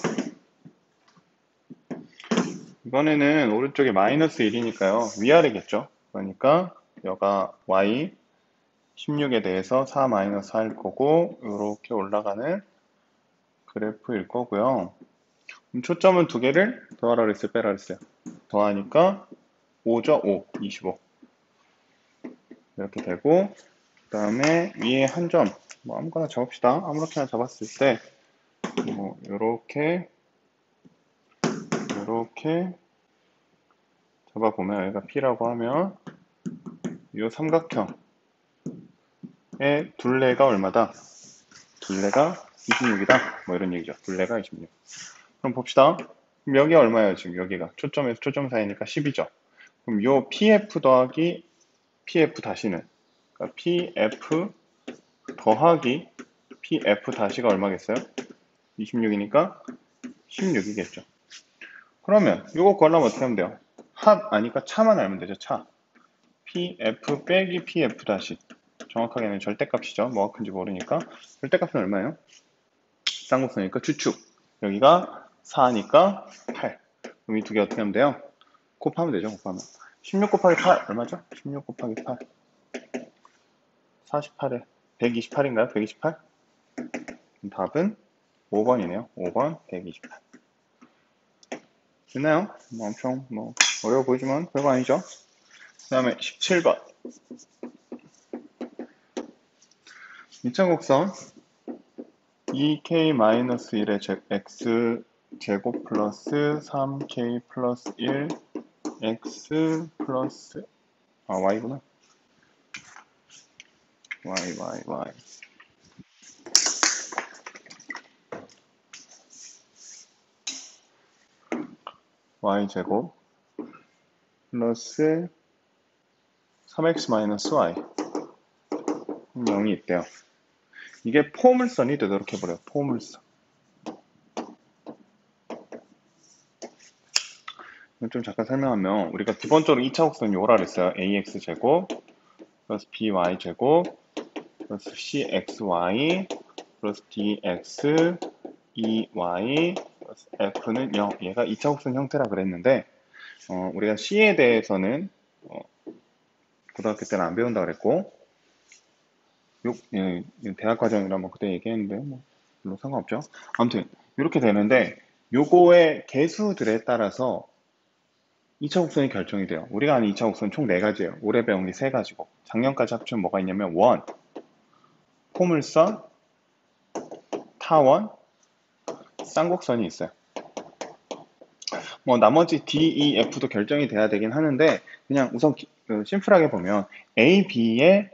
이번에는 오른쪽에 마이너스 1이니까요. 위아래겠죠. 그러니까 여가 y 16에 대해서 4 마이너스 4일 거고 이렇게 올라가는 그래프일 거고요. 초점은 두 개를 더하라 그랬어요? 빼라 그랬어요? 더하니까 5죠? 5, 25 이렇게 되고 그 다음에 위에 한 점 아무거나 잡읍시다. 아무렇게나 잡았을 때 이렇게 잡아보면 여기가 P라고 하면 이 삼각형의 둘레가 얼마다? 둘레가 26이다. 이런 얘기죠. 둘레가 26. 그럼 봅시다. 그럼 여기가 얼마예요? 지금 여기가 초점에서 초점 사이니까 10이죠. 그럼 요 PF 더하기 PF 다시는 그러니까 PF 더하기 PF 다시가 얼마겠어요? 26이니까 16이겠죠. 그러면 요거 구하려면 어떻게 하면 돼요? 합 아니까 차만 알면 되죠. 차. PF 빼기 PF 다시. 정확하게는 절대값이죠. 뭐가 큰지 모르니까. 절대값은 얼마예요? 쌍곡선이니까 추축. 여기가 4니까 8. 그럼 이 두 개 어떻게 하면 돼요? 곱하면 되죠. 곱하면. 16 곱하기 8 얼마죠? 16 곱하기 8. 48에 128인가요? 128? 답은 5번이네요. 5번 128. 됐나요? 엄청 어려워 보이지만 별거 아니죠. 그 다음에 17번 2차 곡선 2k-1의 x제곱 플러스 3k 플러스 1 x 플러스 y구나. y y제곱 플러스 3x 마이너스 y 0이 있대요. 이게 포물선이 되도록 해버려요. 포물선. 좀 잠깐 설명하면 우리가 기본적으로 2차 곡선이 요라 그랬어요. ax제곱 플러스 by제곱 플러스 cxy 플러스 dx ey 플러스 f는 0. 얘가 2차 곡선 형태라 그랬는데 우리가 c에 대해서는 고등학교 때는 안 배운다 그랬고 대학 과정이라 그때 얘기했는데 별로 상관없죠. 아무튼 이렇게 되는데 요거의 개수들에 따라서 2차 곡선이 결정이 돼요. 우리가 아는 2차 곡선 총 4가지예요. 올해 배운 게 3가지고 작년까지 합치면 뭐가 있냐면 원, 포물선, 타원, 쌍곡선이 있어요. 나머지 D, E, F도 결정이 돼야 되긴 하는데 그냥 우선 심플하게 보면 A, B의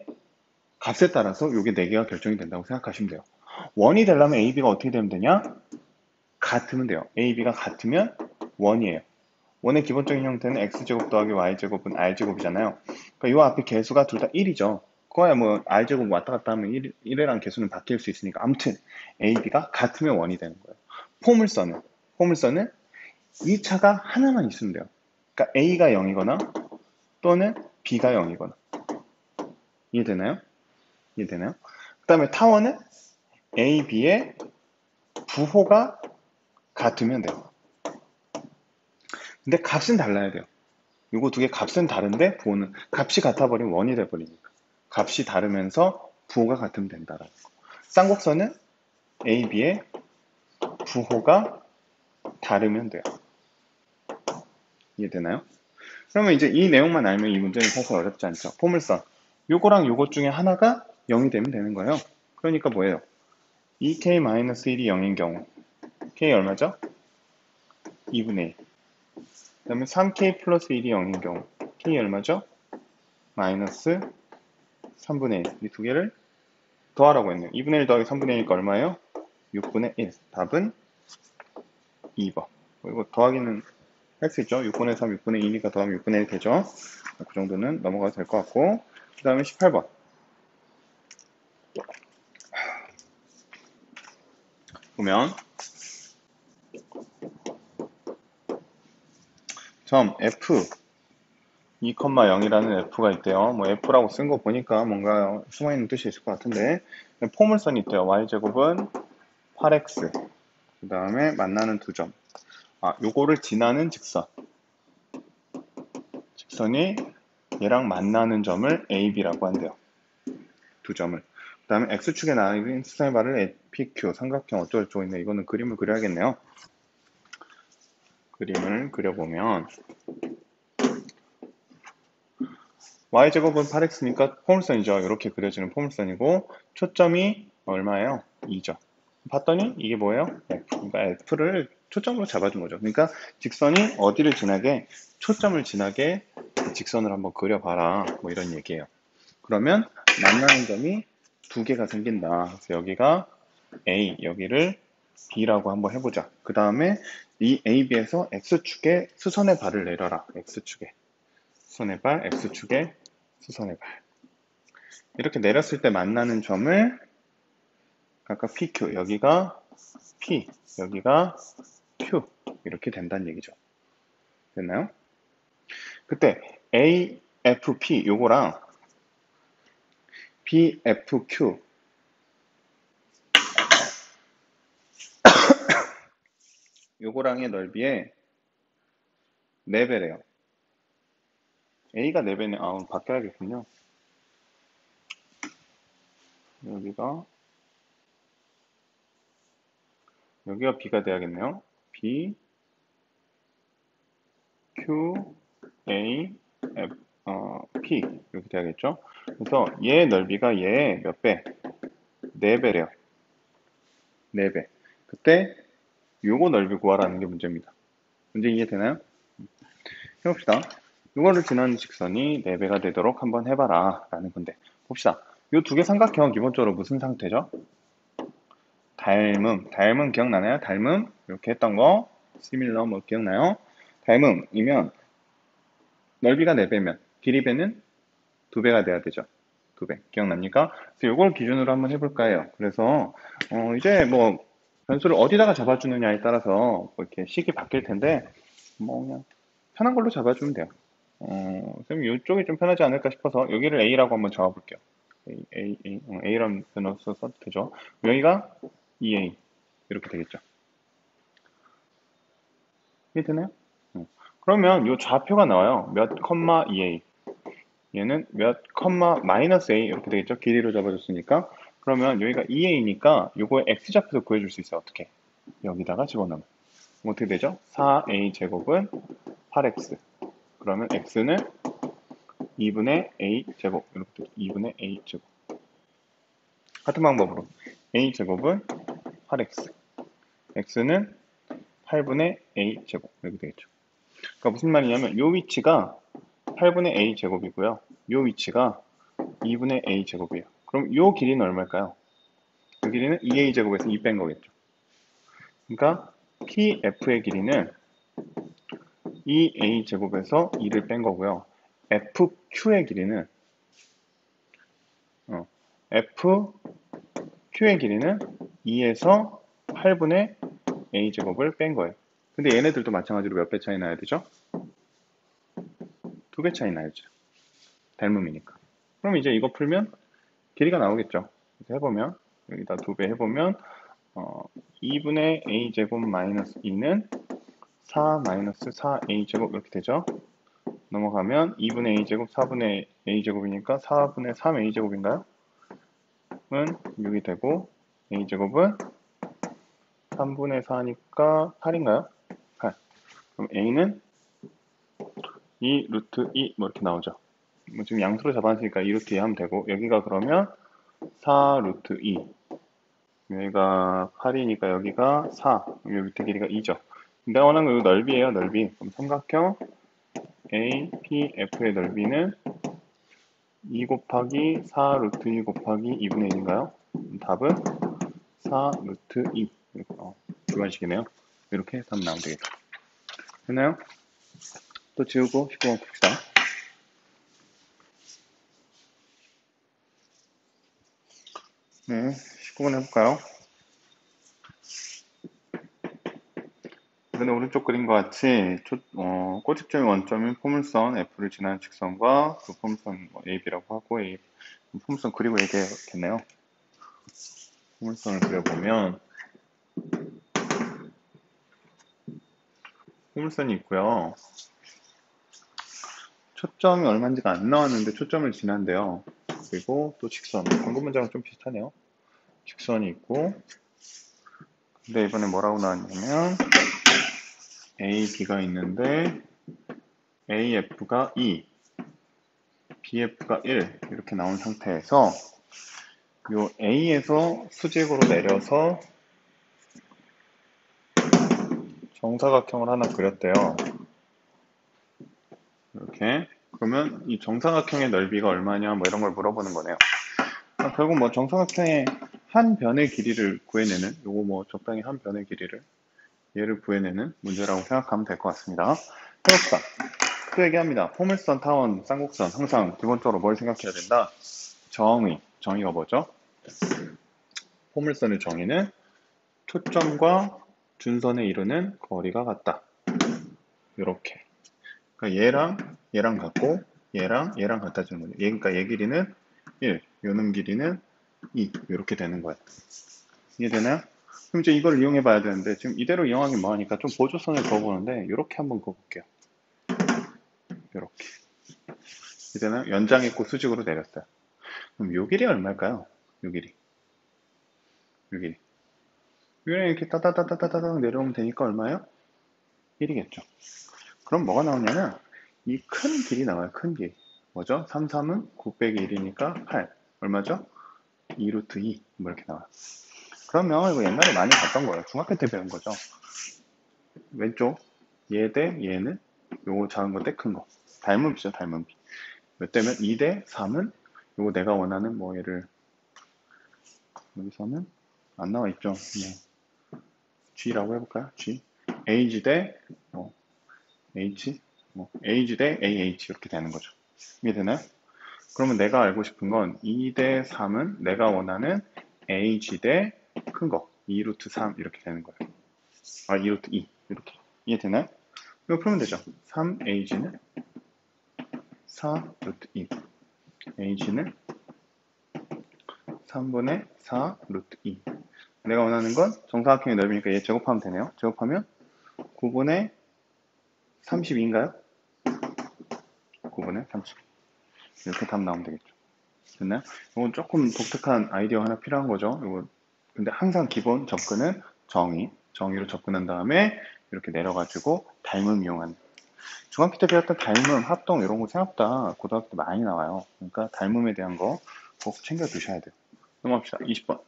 값에 따라서 이게 4개가 결정이 된다고 생각하시면 돼요. 원이 되려면 A, B가 어떻게 되면 되냐? 같으면 돼요. A, B가 같으면 원이에요. 원의 기본적인 형태는 x제곱 더하기 y제곱은 r제곱이잖아요. 그러니까 이 앞에 개수가 둘 다 1이죠. 그거야 r제곱 왔다 갔다 하면 1이랑 개수는 바뀔 수 있으니까 아무튼 A, B가 같으면 원이 되는 거예요. 포물선은 2차가 하나만 있으면 돼요. 그러니까 A가 0이거나 또는 B가 0이거나. 이해되나요? 그 다음에 타원은 A, B의 부호가 같으면 돼요. 근데 값은 달라야 돼요. 이거 두 개 값은 다른데 부호는 값이 같아버리면 원이 돼버리니까 값이 다르면서 부호가 같으면 된다라는 거. 쌍곡선은 A, B의 부호가 다르면 돼요. 이해되나요? 그러면 이제 이 내용만 알면 이 문제는 사실 어렵지 않죠. 포물선 요거랑 요것 중에 하나가 0이 되면 되는 거예요. 그러니까 뭐예요? 2k-1이 0인 경우 k 얼마죠? 2분의 1. 그 다음에 3k 플러스 1이 0인 경우 k 얼마죠? 마이너스 3분의 1. 이 두 개를 더하라고 했네요. 2분의 1 더하기 3분의 1가 얼마예요? 6분의 1. 답은 2번. 이거 더하기는 할 수 있죠. 6분의 3, 6분의 2니까 더하면 6분의 1 되죠. 그 정도는 넘어가도 될 것 같고, 그 다음에 18번. 보면 점 F 2,0이라는 F가 있대요. 뭐 F라고 쓴 거 보니까 뭔가 숨어있는 뜻이 있을 것 같은데, 포물선이 있대요. Y제곱은 8X. 그 다음에 만나는 두 점. 요거를 지나는 직선. 직선이 얘랑 만나는 점을 AB라고 한대요. 두 점을. 그 다음에 X축에 나는 수선의 발을 PQ, 삼각형 어쩌고저쩌고 있네. 이거는 그림을 그려야겠네요. 그림을 그려보면 Y제곱은 8X니까 포물선이죠. 이렇게 그려지는 포물선이고 초점이 얼마예요? 2죠. 봤더니 이게 뭐예요? F. 그러니까 F를 초점으로 잡아준 거죠. 그러니까 직선이 어디를 지나게? 초점을 지나게 직선을 한번 그려봐라. 뭐 이런 얘기예요. 그러면 만나는 점이 두 개가 생긴다. 그래서 여기가 A, 여기를 B라고 한번 해보자. 그 다음에 이 AB에서 X축에 수선의 발을 내려라. X축에 수선의 발, X축에 수선의 발. 이렇게 내렸을 때 만나는 점을 각각 PQ, 여기가 P, 여기가 Q 이렇게 된다는 얘기죠. 됐나요? 그때 AFP 요거랑 BFQ 요거랑의 넓이에 4배래요. A가 4배네. 바뀌어야겠군요. 여기가 B가 돼야겠네요. B, Q, A, F, P 이렇게 돼야겠죠. 그래서 얘 넓이가 얘 몇 배? 4배래요. 4배. 그때 요거 넓이 구하라는 게 문제입니다. 문제 이해되나요? 해봅시다. 이거를 지나는 직선이 4배가 되도록 한번 해봐라 라는 건데 봅시다. 이 두 개 삼각형은 기본적으로 무슨 상태죠? 닮음 기억나나요? 닮음 이렇게 했던 거 시밀러 뭐 기억나요? 닮음이면 넓이가 4배면 길이배는 2배가 돼야 되죠. 2배 기억납니까? 그래서 이걸 기준으로 한번 해볼까 해요. 그래서 이제 뭐 변수를 어디다가 잡아주느냐에 따라서 뭐 이렇게 식이 바뀔 텐데 뭐 그냥 편한 걸로 잡아주면 돼요. 선생님 이쪽이 좀 편하지 않을까 싶어서 여기를 A라고 한번 적어볼게요. A라는 변수 써도 되죠. 여기가 2A 이렇게 되겠죠. 이해 되나요? 그러면 이 좌표가 나와요. 몇 컴마 2A 얘는 몇 컴마 마이너스 A 이렇게 되겠죠. 길이로 잡아줬으니까. 그러면 여기가 2A니까 요거의 X좌표도 구해줄 수 있어요. 어떻게? 여기다가 집어넣으면 어떻게 되죠? 4A 제곱은 8X 그러면 X는 2분의 A 제곱 이렇게 되죠. 2분의 A 제곱 같은 방법으로 A 제곱은 8X X는 8분의 A 제곱 이렇게 되겠죠. 그러니까 무슨 말이냐면 이 위치가 8분의 A 제곱이고요. 이 위치가 2분의 A 제곱이에요. 그럼 이 길이는 얼마일까요? 이 길이는 2A 제곱에서 2 뺀 거겠죠. 그러니까 PF의 길이는 2A 제곱에서 2를 뺀 거고요. FQ의 길이는 FQ의 길이는 2에서 8분의 A 제곱을 뺀 거예요. 근데 얘네들도 마찬가지로 몇 배 차이 나야 되죠? 2배 차이 나야죠. 닮음이니까. 그럼 이제 이거 풀면 길이가 나오겠죠. 이렇게 해보면 여기다 2배 해보면 2분의 a제곱 마이너스 2는 4 마이너스 4a제곱 이렇게 되죠. 넘어가면 2분의 a제곱 4분의 a제곱이니까 4분의 3a제곱인가요? 은 6이 되고 a제곱은 3분의 4니까 8인가요? 8. 그럼 a는 2 루트 2 뭐 이렇게 나오죠. 뭐 지금 양수로 잡아놨으니까 2 루트 2 하면 되고 여기가 그러면 4 루트 2 여기가 8이니까 여기가 4, 여기 밑에 길이가 2죠. 내가 원하는 건 이 넓이에요, 넓이. 그럼 삼각형 APF의 넓이는 2 곱하기 4 루트 2 곱하기 2분의 1인가요? 답은 4 루트 2. 주관식이네요. 이렇게 답 나오면 되겠죠. 됐나요? 또 지우고 19번 봅시다. 네, 19번 해볼까요? 이번에 오른쪽 그림과 같이 꼬집점이 원점인 포물선 F를 지나는 직선과 그 포물선 AB라고 하고 포물선 그리고 얘기해야겠네요. 포물선을 그려보면 포물선이 있고요. 초점이 얼마인지가 안 나왔는데 초점을 지난대요. 그리고 또 직선. 방금 문장은 좀 비슷하네요. 직선이 있고 근데 이번에 뭐라고 나왔냐면 AB가 있는데 AF가 2, BF가 1 이렇게 나온 상태에서 요 A에서 수직으로 내려서 정사각형을 하나 그렸대요. 이렇게. 그러면 이 정사각형의 넓이가 얼마냐 뭐 이런 걸 물어보는 거네요. 결국 뭐 정사각형의 한 변의 길이를 구해내는 요거 뭐 적당히 한 변의 길이를 얘를 구해내는 문제라고 생각하면 될 것 같습니다. 해봅시다. 또 얘기합니다. 포물선, 타원, 쌍곡선 항상 기본적으로 뭘 생각해야 된다? 정의가 뭐죠? 포물선의 정의는 초점과 준선에 이루는 거리가 같다. 이렇게. 그러니까 얘랑 같고 얘랑 같다 주는 거죠. 그러니까 얘 길이는 1, 요놈 길이는 2 이렇게 되는 거예요. 이해되나요? 그럼 이제 이걸 이용해 봐야 되는데 지금 이대로 이용하기 뭐하니까 좀 보조선을 그어보는데 이렇게 한번 그어볼게요. 이렇게. 이제는 연장 있고 수직으로 내렸어요. 그럼 요 길이 얼마일까요? 요 길이. 이렇게 따다다다다닥 내려오면 되니까 얼마예요? 1이겠죠. 그럼 뭐가 나오냐면 이 큰 길이 나와요. 큰 길. 뭐죠? 3, 3은 9 빼기 1이니까 8. 얼마죠? 2 루트 2. 뭐 이렇게 나와요. 그러면 이거 옛날에 많이 봤던 거예요. 중학교 때 배운 거죠. 왼쪽 얘 대 얘는 요거 작은 거 대 큰 거. 닮음비죠, 닮음비. 몇 대면 2 대 3은 요거 내가 원하는 뭐 얘를 여기서는 안 나와 있죠. G라고 해볼까요? G. Ag 대 H, Ag 대 AH 이렇게 되는 거죠. 이해되나요? 그러면 내가 알고 싶은 건 2 대 3은 내가 원하는 AG 대 큰 거, 2 루트 3 이렇게 되는 거예요. 2 루트 2 이렇게. 이해되나요? 이거 풀면 되죠. 3AG는 4 루트 2, AG는 3분의 4 루트 2. 내가 원하는 건 정사각형의 넓이니까 얘 제곱하면 되네요. 제곱하면 9분의 32인가요? 9분의 32. 이렇게 답 나오면 되겠죠. 됐나요? 이건 조금 독특한 아이디어 하나 필요한 거죠. 이거 근데 항상 기본 접근은 정의로 접근한 다음에 이렇게 내려가지고 닮음 이용하는. 중학교 때 배웠던 닮음, 합동 이런 거 생각보다 고등학교 때 많이 나와요. 그러니까 닮음에 대한 거 꼭 챙겨 두셔야 돼요. 넘어갑시다. 20번.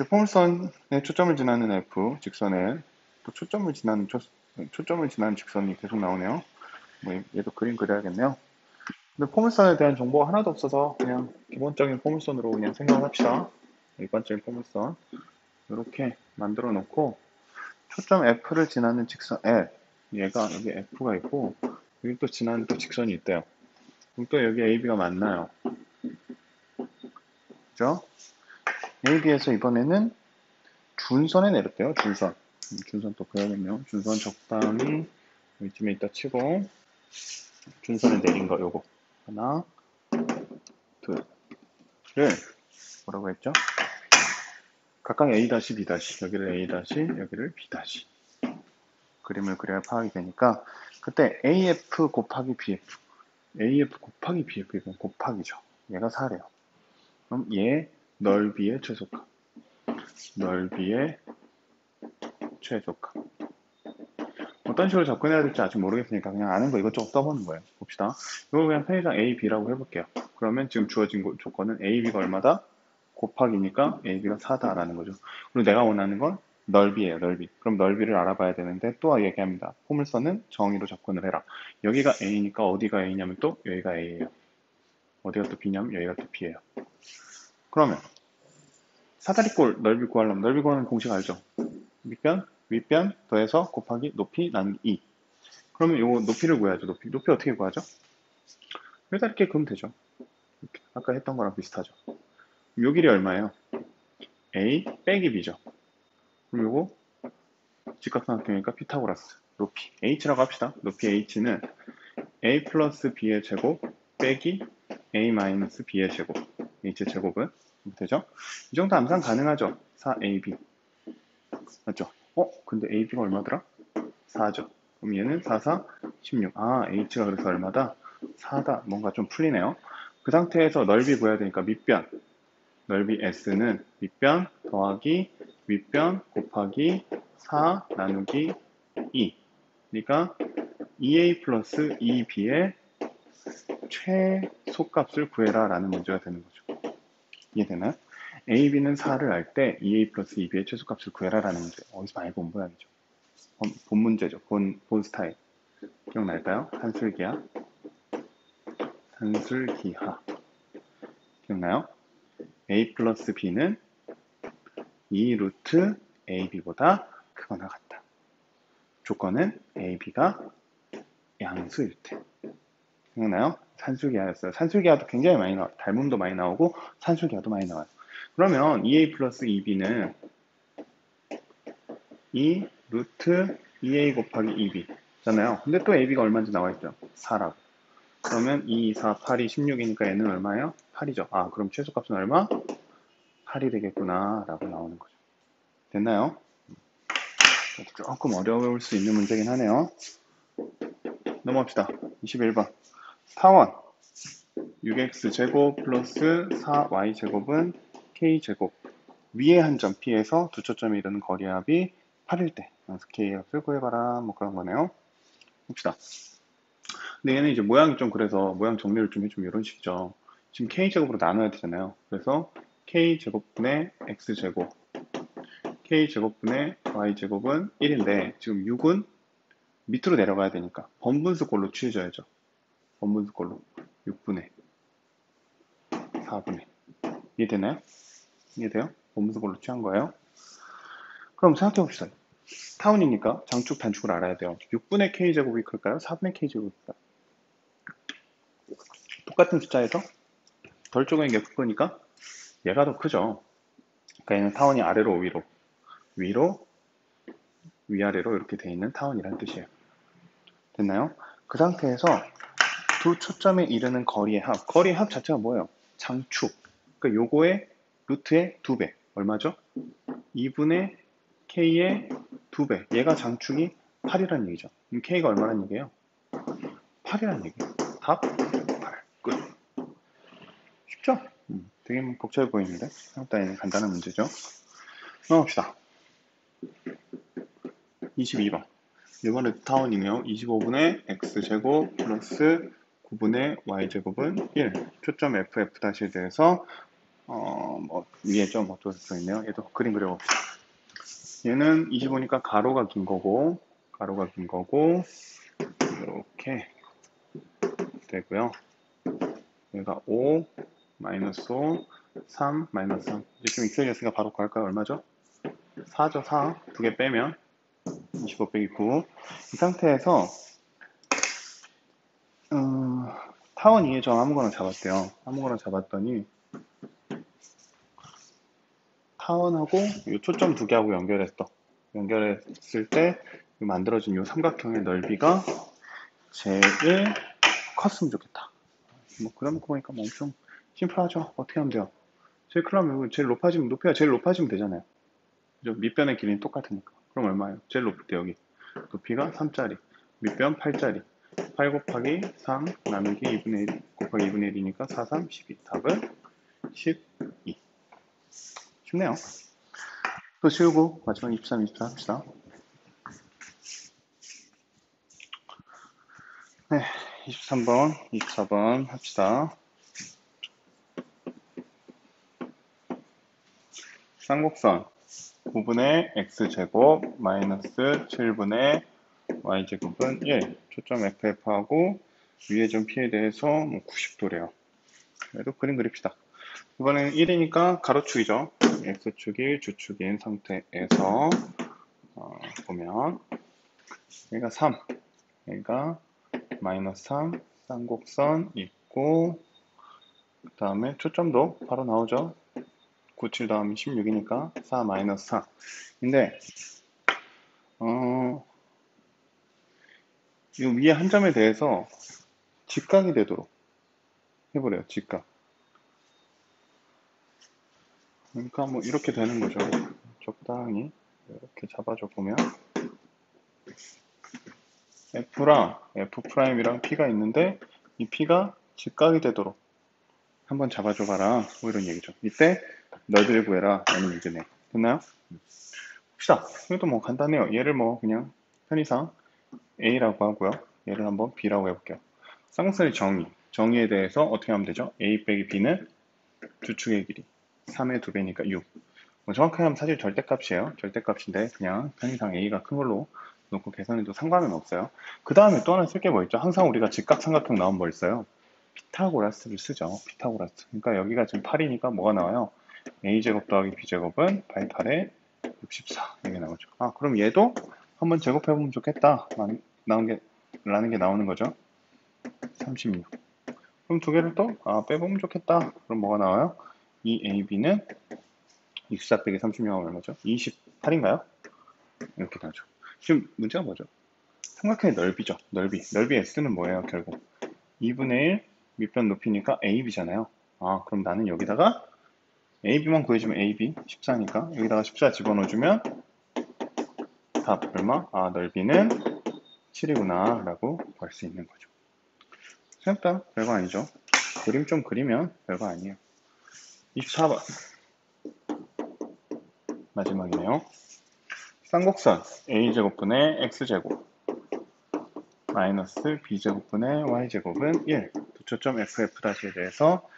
포물선에 초점을 지나는 F 직선에 또 초점을 지나는 직선이 계속 나오네요. 뭐 얘도 그림 그려야겠네요. 근데 포물선에 대한 정보가 하나도 없어서 그냥 기본적인 포물선으로 그냥 생각을 합시다. 일반적인 포물선 이렇게 만들어 놓고 초점 F를 지나는 직선 L 얘가 여기 F가 있고 여기 또 지나는 또 직선이 있대요. 그럼 또 여기 AB가 만나요. 그죠? AB에서 이번에는 준선에 내렸대요. 준선 또 그려야겠네요. 준선 적당히 여기쯤에 있다 치고 준선에 내린 거 요거 하나 둘을 뭐라고 했죠? 각각 A-, B-, 여기를 A-, 여기를 B-. 그림을 그려야 파악이 되니까 그때 AF 곱하기 BF AF 곱하기 BF 이건 곱하기죠. 얘가 4래요. 그럼 얘 넓이의 최소값 어떤 식으로 접근해야 될지 아직 모르겠으니까 그냥 아는 거 이것저것 써보는 거예요. 봅시다. 이거 그냥 편의상 A, B라고 해볼게요. 그러면 지금 주어진 조건은 A, B가 얼마다? 곱하기니까 AB가 4다라는 거죠. 그리고 내가 원하는 건 넓이에요, 넓이. 그럼 넓이를 알아봐야 되는데 또 얘기합니다. 포물선은 정의로 접근을 해라. 여기가 A니까 어디가 A냐면 또 여기가 A예요. 어디가 또 B냐면 여기가 또 B예요. 그러면 사다리꼴 넓이 구하려면 넓이 구하는 공식 알죠? 밑변, 윗변 더해서 곱하기 높이 나누기 2. 그러면 요거 높이를 구해야죠. 높이 어떻게 구하죠? 여기다 이렇게 그으면 되죠. 이렇게. 아까 했던 거랑 비슷하죠. 요 길이 얼마예요? A 빼기 B죠. 그럼 요거 직각삼각형이니까 피타고라스 높이 H라고 합시다. 높이 H는 A 플러스 B의 제곱 빼기 A 마이너스 B의 제곱 H의 제곱은 되죠? 이 정도 암산 가능하죠? 4AB 맞죠? 근데 AB가 얼마더라? 4죠. 그럼 얘는 4, 4, 16. H가 그래서 얼마다? 4다. 뭔가 좀 풀리네요. 그 상태에서 넓이 구해야 되니까 밑변. 넓이 S는 밑변 더하기 윗변 곱하기 4 나누기 2. 그러니까 2A 플러스 2B의 최소값을 구해라 라는 문제가 되는 거죠. 이해되나요? A, B는 4를 알 때 2A 플러스 2B의 최소값을 구해라 라는 문제. 어디서 많이 본 모양이죠. 본 문제죠. 본 스타일. 기억날까요? 산술기하. 산술기하. 기억나요? A 플러스 B는 2 루트 AB보다 크거나 같다. 조건은 AB가 양수일 때. 기억나요? 산술기하였어요. 산술기하도 굉장히 많이 나와요. 닮음도 많이 나오고 산술기하도 많이 나와요. 그러면 2A 플러스 2B는 2 루트 2A 곱하기 2B 잖아요. 근데 또 AB가 얼마인지 나와있죠? 4라고. 그러면 2, 4, 8이 16이니까 얘는 얼마예요? 8이죠. 그럼 최소값은 얼마? 8이 되겠구나 라고 나오는 거죠. 됐나요? 조금 어려울 수 있는 문제긴 하네요. 넘어갑시다. 21번. 타원 6x제곱 플러스 4y제곱은 k제곱 위의 한 점 P에서 두 초점이 이루는 거리의 합이 8일 때 그래서 K값을 구해봐라 뭐 그런 거네요. 봅시다. 근데 얘는 이제 모양이 좀 그래서 모양 정리를 좀 해주면 이런 식이죠. 지금 K제곱으로 나눠야 되잖아요. 그래서 K제곱분의 X제곱 K제곱분의 Y제곱은 1인데 지금 6은 밑으로 내려가야 되니까 번분수꼴로 취해줘야죠. 번분수꼴로 6분의 4분의 이해되나요? 이해돼요? 번분수꼴로 취한 거예요. 그럼 생각해봅시다. 타운이니까 장축 단축을 알아야 돼요. 6분의 K제곱이 클까요? 4분의 K제곱이 클까요? 똑같은 숫자에서 덜 적은 게 크니까 얘가 더 크죠. 그러니까 얘는 타원이 아래로 위로 위아래로 이렇게 돼 있는 타원이라는 뜻이에요. 됐나요? 그 상태에서 두 초점에 이르는 거리의 합 자체가 뭐예요? 장축. 그러니까 요거의 루트의 2배. 얼마죠? 2분의 K의 2배. 얘가 장축이 8이라는 얘기죠. 그럼 K가 얼마라는 얘기예요? 8이라는 얘기예요. 답 8. 끝. 쉽죠? 되게 복잡해 보이는데 생각보다 간단한 문제죠. 넘어갑시다. 22번. 이번에 타원이네요. 25분의 x제곱 플러스 9분의 y제곱은 1. 초점 FF'에 대해서 위에 좀 어쩌고 저쩌고 있네요. 얘도 그림 그려봅시다. 얘는 25니까 가로가 긴 거고 이렇게 되고요. 얘가 5 마이너스 5 3 마이너스 3 이제 좀 익숙해졌으니까 바로 구할까요? 얼마죠? 4죠. 4 두 개 빼면 25 빼기 9. 이 상태에서 타원 2에 저 아무거나 잡았대요. 아무거나 잡았더니 타원하고 이 초점 두 개하고 연결했을 때 만들어진 이 삼각형의 넓이가 제일 컸으면 좋겠다. 뭐 그러면 보니까 뭐 엄청 심플하죠. 어떻게 하면 돼요? 그러면 제일 높아지면 높이가 제일 높아지면 되잖아요. 그죠? 밑변의 길이는 똑같으니까. 그럼 얼마예요? 제일 높을 때 여기 높이가 3짜리, 밑변 8짜리. 8 곱하기 3 나누기 2분의 1 곱하기 2분의 1이니까 4, 3, 12. 답은 12. 쉽네요. 또 치우고 마지막 23, 24 합시다. 네, 23번, 24번 합시다. 쌍곡선 9분의 x제곱 마이너스 7분의 y제곱은 1. 초점 FF하고 위의 점 P에 대해서 뭐 90도래요. 그래도 그림 그립시다. 이번에는 1이니까 가로축이죠. x축이 주축인 상태에서 보면 여기가 3, 여기가 마이너스 3, 쌍곡선 있고 그 다음에 초점도 바로 나오죠. 97 다음이 16이니까 4 마이너스 4. 근데 이 위에 한 점에 대해서 직각이 되도록 해보래요. 직각. 그러니까 뭐 이렇게 되는 거죠. 적당히 이렇게 잡아줘 보면 F랑 F'이랑 P가 있는데 이 P가 직각이 되도록 한번 잡아줘 봐라. 뭐 이런 얘기죠. 이때 넓이를 구해라 라는 문제네요. 됐나요? 봅시다. 이것도 뭐 간단해요. 얘를 뭐 그냥 편의상 A라고 하고요. 얘를 한번 B라고 해볼게요. 쌍쌍의 정의에 대해서 어떻게 하면 되죠? A 빼기 B는 주축의 길이 3의 2배니까 6. 뭐 정확하게 하면 사실 절대값이에요. 절대값인데 그냥 편의상 A가 큰 걸로 놓고 계산해도 상관은 없어요. 그 다음에 또 하나 쓸 게 뭐 있죠? 항상 우리가 직각삼각형 나오면 뭐 있어요? 피타고라스를 쓰죠. 피타고라스. 그러니까 여기가 지금 8이니까 뭐가 나와요? A제곱 더하기 B제곱은 8, 8에 64 이게 나오죠. 아 그럼 얘도 한번 제곱해보면 좋겠다 라는 게 나오는 거죠. 36. 그럼 두 개를 또 빼보면 좋겠다. 그럼 뭐가 나와요? 2AB는 64 빼기 36하면 얼마죠? 28인가요? 이렇게 나오죠. 지금 문제가 뭐죠? 삼각형의 넓이죠. 넓이 S는 뭐예요? 결국 2분의 1 밑변 높이니까 AB잖아요. 아 그럼 나는 여기다가 AB만 구해주면 AB 14니까 여기다가 14 집어넣어주면 답 얼마? 아 넓이는 7이구나 라고 구할 수 있는 거죠. 생각보다 별거 아니죠. 그림 좀 그리면 별거 아니에요. 24번 마지막이네요. 쌍곡선 a제곱분의 x제곱 마이너스 b제곱분의 y제곱은 1. 부초점 ff'에 대해서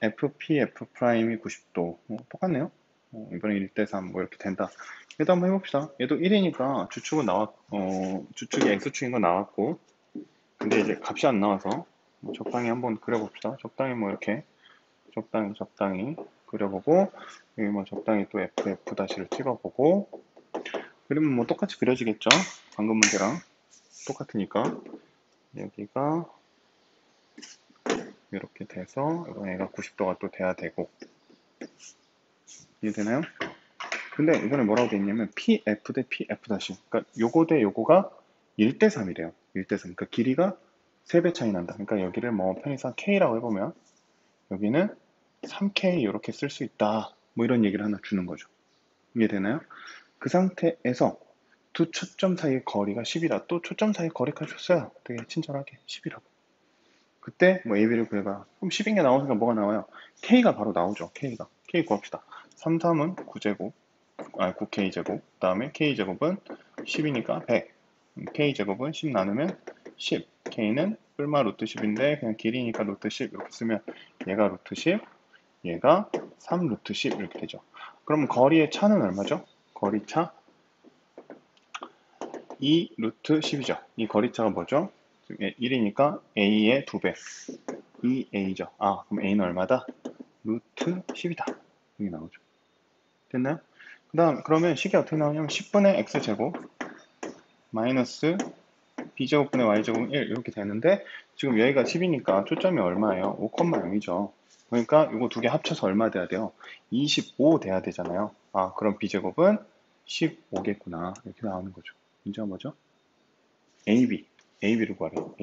fp, f'이 90도 똑같네요. 이번에 1대3 뭐 이렇게 된다. 얘도 한번 해봅시다. 얘도 1이니까 주축은 주축이 x축인 거 나왔고 근데 이제 값이 안 나와서 적당히 한번 그려봅시다. 적당히 뭐 이렇게 적당히 그려보고 여기 뭐 적당히 또 FF-를 찍어보고 그리면 뭐 똑같이 그려지겠죠. 방금 문제랑 똑같으니까 여기가 이렇게 돼서 이번 얘가 90도가 또 돼야 되고 이해되나요? 근데 이번에 뭐라고 돼 있냐면 PF 대 PF 그러니까 요거 대 요거가 1대3이래요. 1대3 그러니까 길이가 3배 차이 난다. 그러니까 여기를 뭐 편의상 K라고 해보면 여기는 3K 이렇게 쓸 수 있다. 뭐 이런 얘기를 하나 주는 거죠. 이해되나요? 그 상태에서 두 초점 사이의 거리가 10이다. 또 초점 사이의 거리까지 줬어요. 되게 친절하게 10이라고. 그때 뭐 AB를 구해봐. 그럼 10인 게 나오니까 뭐가 나와요? K가 바로 나오죠. K가. K 구합시다. 3, 3은 9제곱, 9K제곱. 그 다음에 K제곱은 10이니까 100. K제곱은 10 나누면 10. K는 뿔마 루트 10인데 그냥 길이니까 루트 10 이렇게 쓰면 얘가 루트 10, 얘가 3 루트 10 이렇게 되죠. 그럼 거리의 차는 얼마죠? 거리차 2 루트 10이죠. 이 거리차가 뭐죠? 1이니까 A의 2배. 2A죠. 아, 그럼 A는 얼마다? 루트 10이다. 여기 나오죠. 됐나요? 그러면 식이 어떻게 나오냐면 10분의 X제곱 마이너스 B제곱분의 Y제곱은 1 이렇게 되는데 지금 여기가 10이니까 초점이 얼마예요? 5,0이죠. 그러니까 이거 두 개 합쳐서 얼마 돼야 돼요? 25 돼야 되잖아요. 아, 그럼 B제곱은 15겠구나. 이렇게 나오는 거죠. 문제가 뭐죠? AB를 구하래요.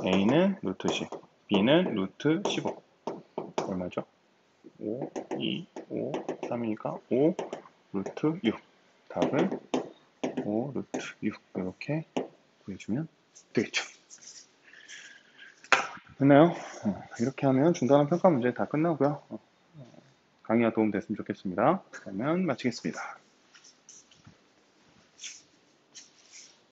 A는 루트 10, B는 루트 15. 얼마죠? 5, 2, 5, 3이니까 5 루트 6. 답은 5 루트 6 이렇게 구해주면 되겠죠. 됐나요? 이렇게 하면 중간한 평가 문제 다 끝나고요. 강의가 도움됐으면 좋겠습니다. 그러면 마치겠습니다.